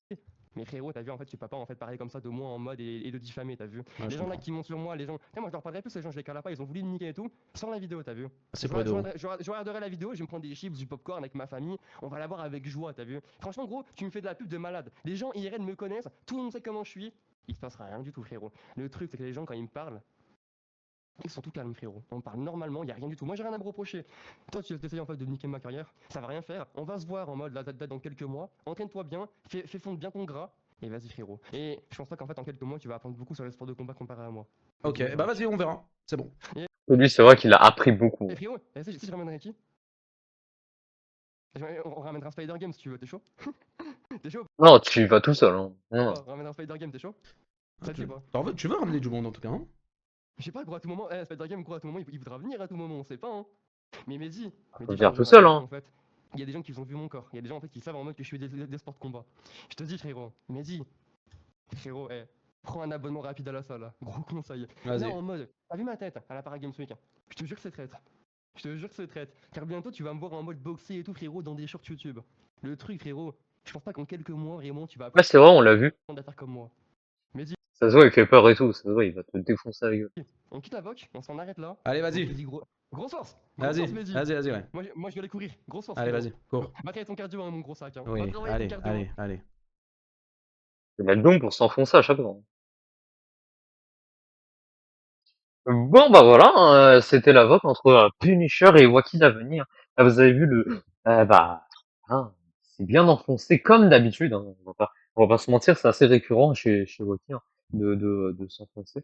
Mais frérot, t'as vu, en fait, tu peux pas en fait parler comme ça de moi en mode et de diffamer, t'as vu? Ouais, Les je gens là comprends. qui montent sur moi, les gens. Tiens, moi je leur parlerai plus, les gens, je les cala pas, ils ont voulu me niquer et tout. Sans la vidéo, t'as vu? C'est pour les 2 euros. Je regarderai la vidéo, je vais me prendre des chips, du popcorn avec ma famille, on va la voir avec joie, t'as vu? Franchement, gros, tu me fais de la pub de malade. Les gens IRL me connaissent, tout le monde sait comment je suis. Il se passera rien du tout, frérot. Le truc, c'est que les gens, quand ils me parlent, ils sont tout calmes, frérot. On parle normalement, y a rien du tout. Moi, j'ai rien à me reprocher. Toi, tu essayes en fait de niquer ma carrière, ça va rien faire. On va se voir en mode là, dans quelques mois. Entraîne-toi bien, fais fondre bien ton gras. Et vas-y, frérot. Et je pense pas qu'en fait, en quelques mois, tu vas apprendre beaucoup sur les sports de combat comparé à moi. Ok, bah vas-y, on verra. C'est bon. Lui, c'est vrai qu'il a appris beaucoup. Et frérot, si je ramènerais qui? On ramènera Spider Game si tu veux, t'es chaud? T'es chaud? Non, tu y vas tout seul. Hein. Non. On ramènera Spider Game, t'es chaud? Ça te Ok. dit pas? Tu veux ramener du monde en tout cas, hein? Je sais pas, gros, à tout moment, Spider Game, gros, à tout moment, il voudra venir à tout moment, on sait pas, hein. Mais Mehdi, Faut Mehdi, venir faut tout que seul, je hein. en fait. Il y a des gens qui ont vu mon corps, il y a des gens en fait qui savent en mode que je suis des sports de combat. Je te dis, frérot, Mehdi, frérot, prends un abonnement rapide à la salle, là. Gros conseil. Vas-y. Là, en mode, t'as vu ma tête à la Paragames Week? Je te jure que c'est traître. Je te jure que c'est traître. Car bientôt, tu vas me voir en mode boxer et tout, frérot, dans des shorts YouTube. Le truc, frérot, je pense pas qu'en quelques mois, vraiment, tu vas Ouais, c'est vrai, on l'a vu. apprendre à faire comme moi. Mehdi, Ça se voit, il fait peur et tout. Ça se voit, il va te défoncer avec eux. on quitte la voc, on s'en arrête là. Allez, Je te vas-y. dis, grosse force. Vas-y, Mehdi. vas-y, ouais. Moi, je vais aller courir. Grosse force. Allez, frérot. vas-y, cours. Va travailler ton cardio, hein, mon gros sac. Hein. Oui, Va travailler allez, ton cardio. allez. Il va être bon pour s'enfoncer à chaque fois. Bon, bah voilà, c'était la vote entre Punisher et Wacky d'Avenir. Là, vous avez vu bah, Ah, c'est bien enfoncé comme d'habitude, hein, on va pas se mentir, c'est assez récurrent chez Waki, hein, de s'enfoncer.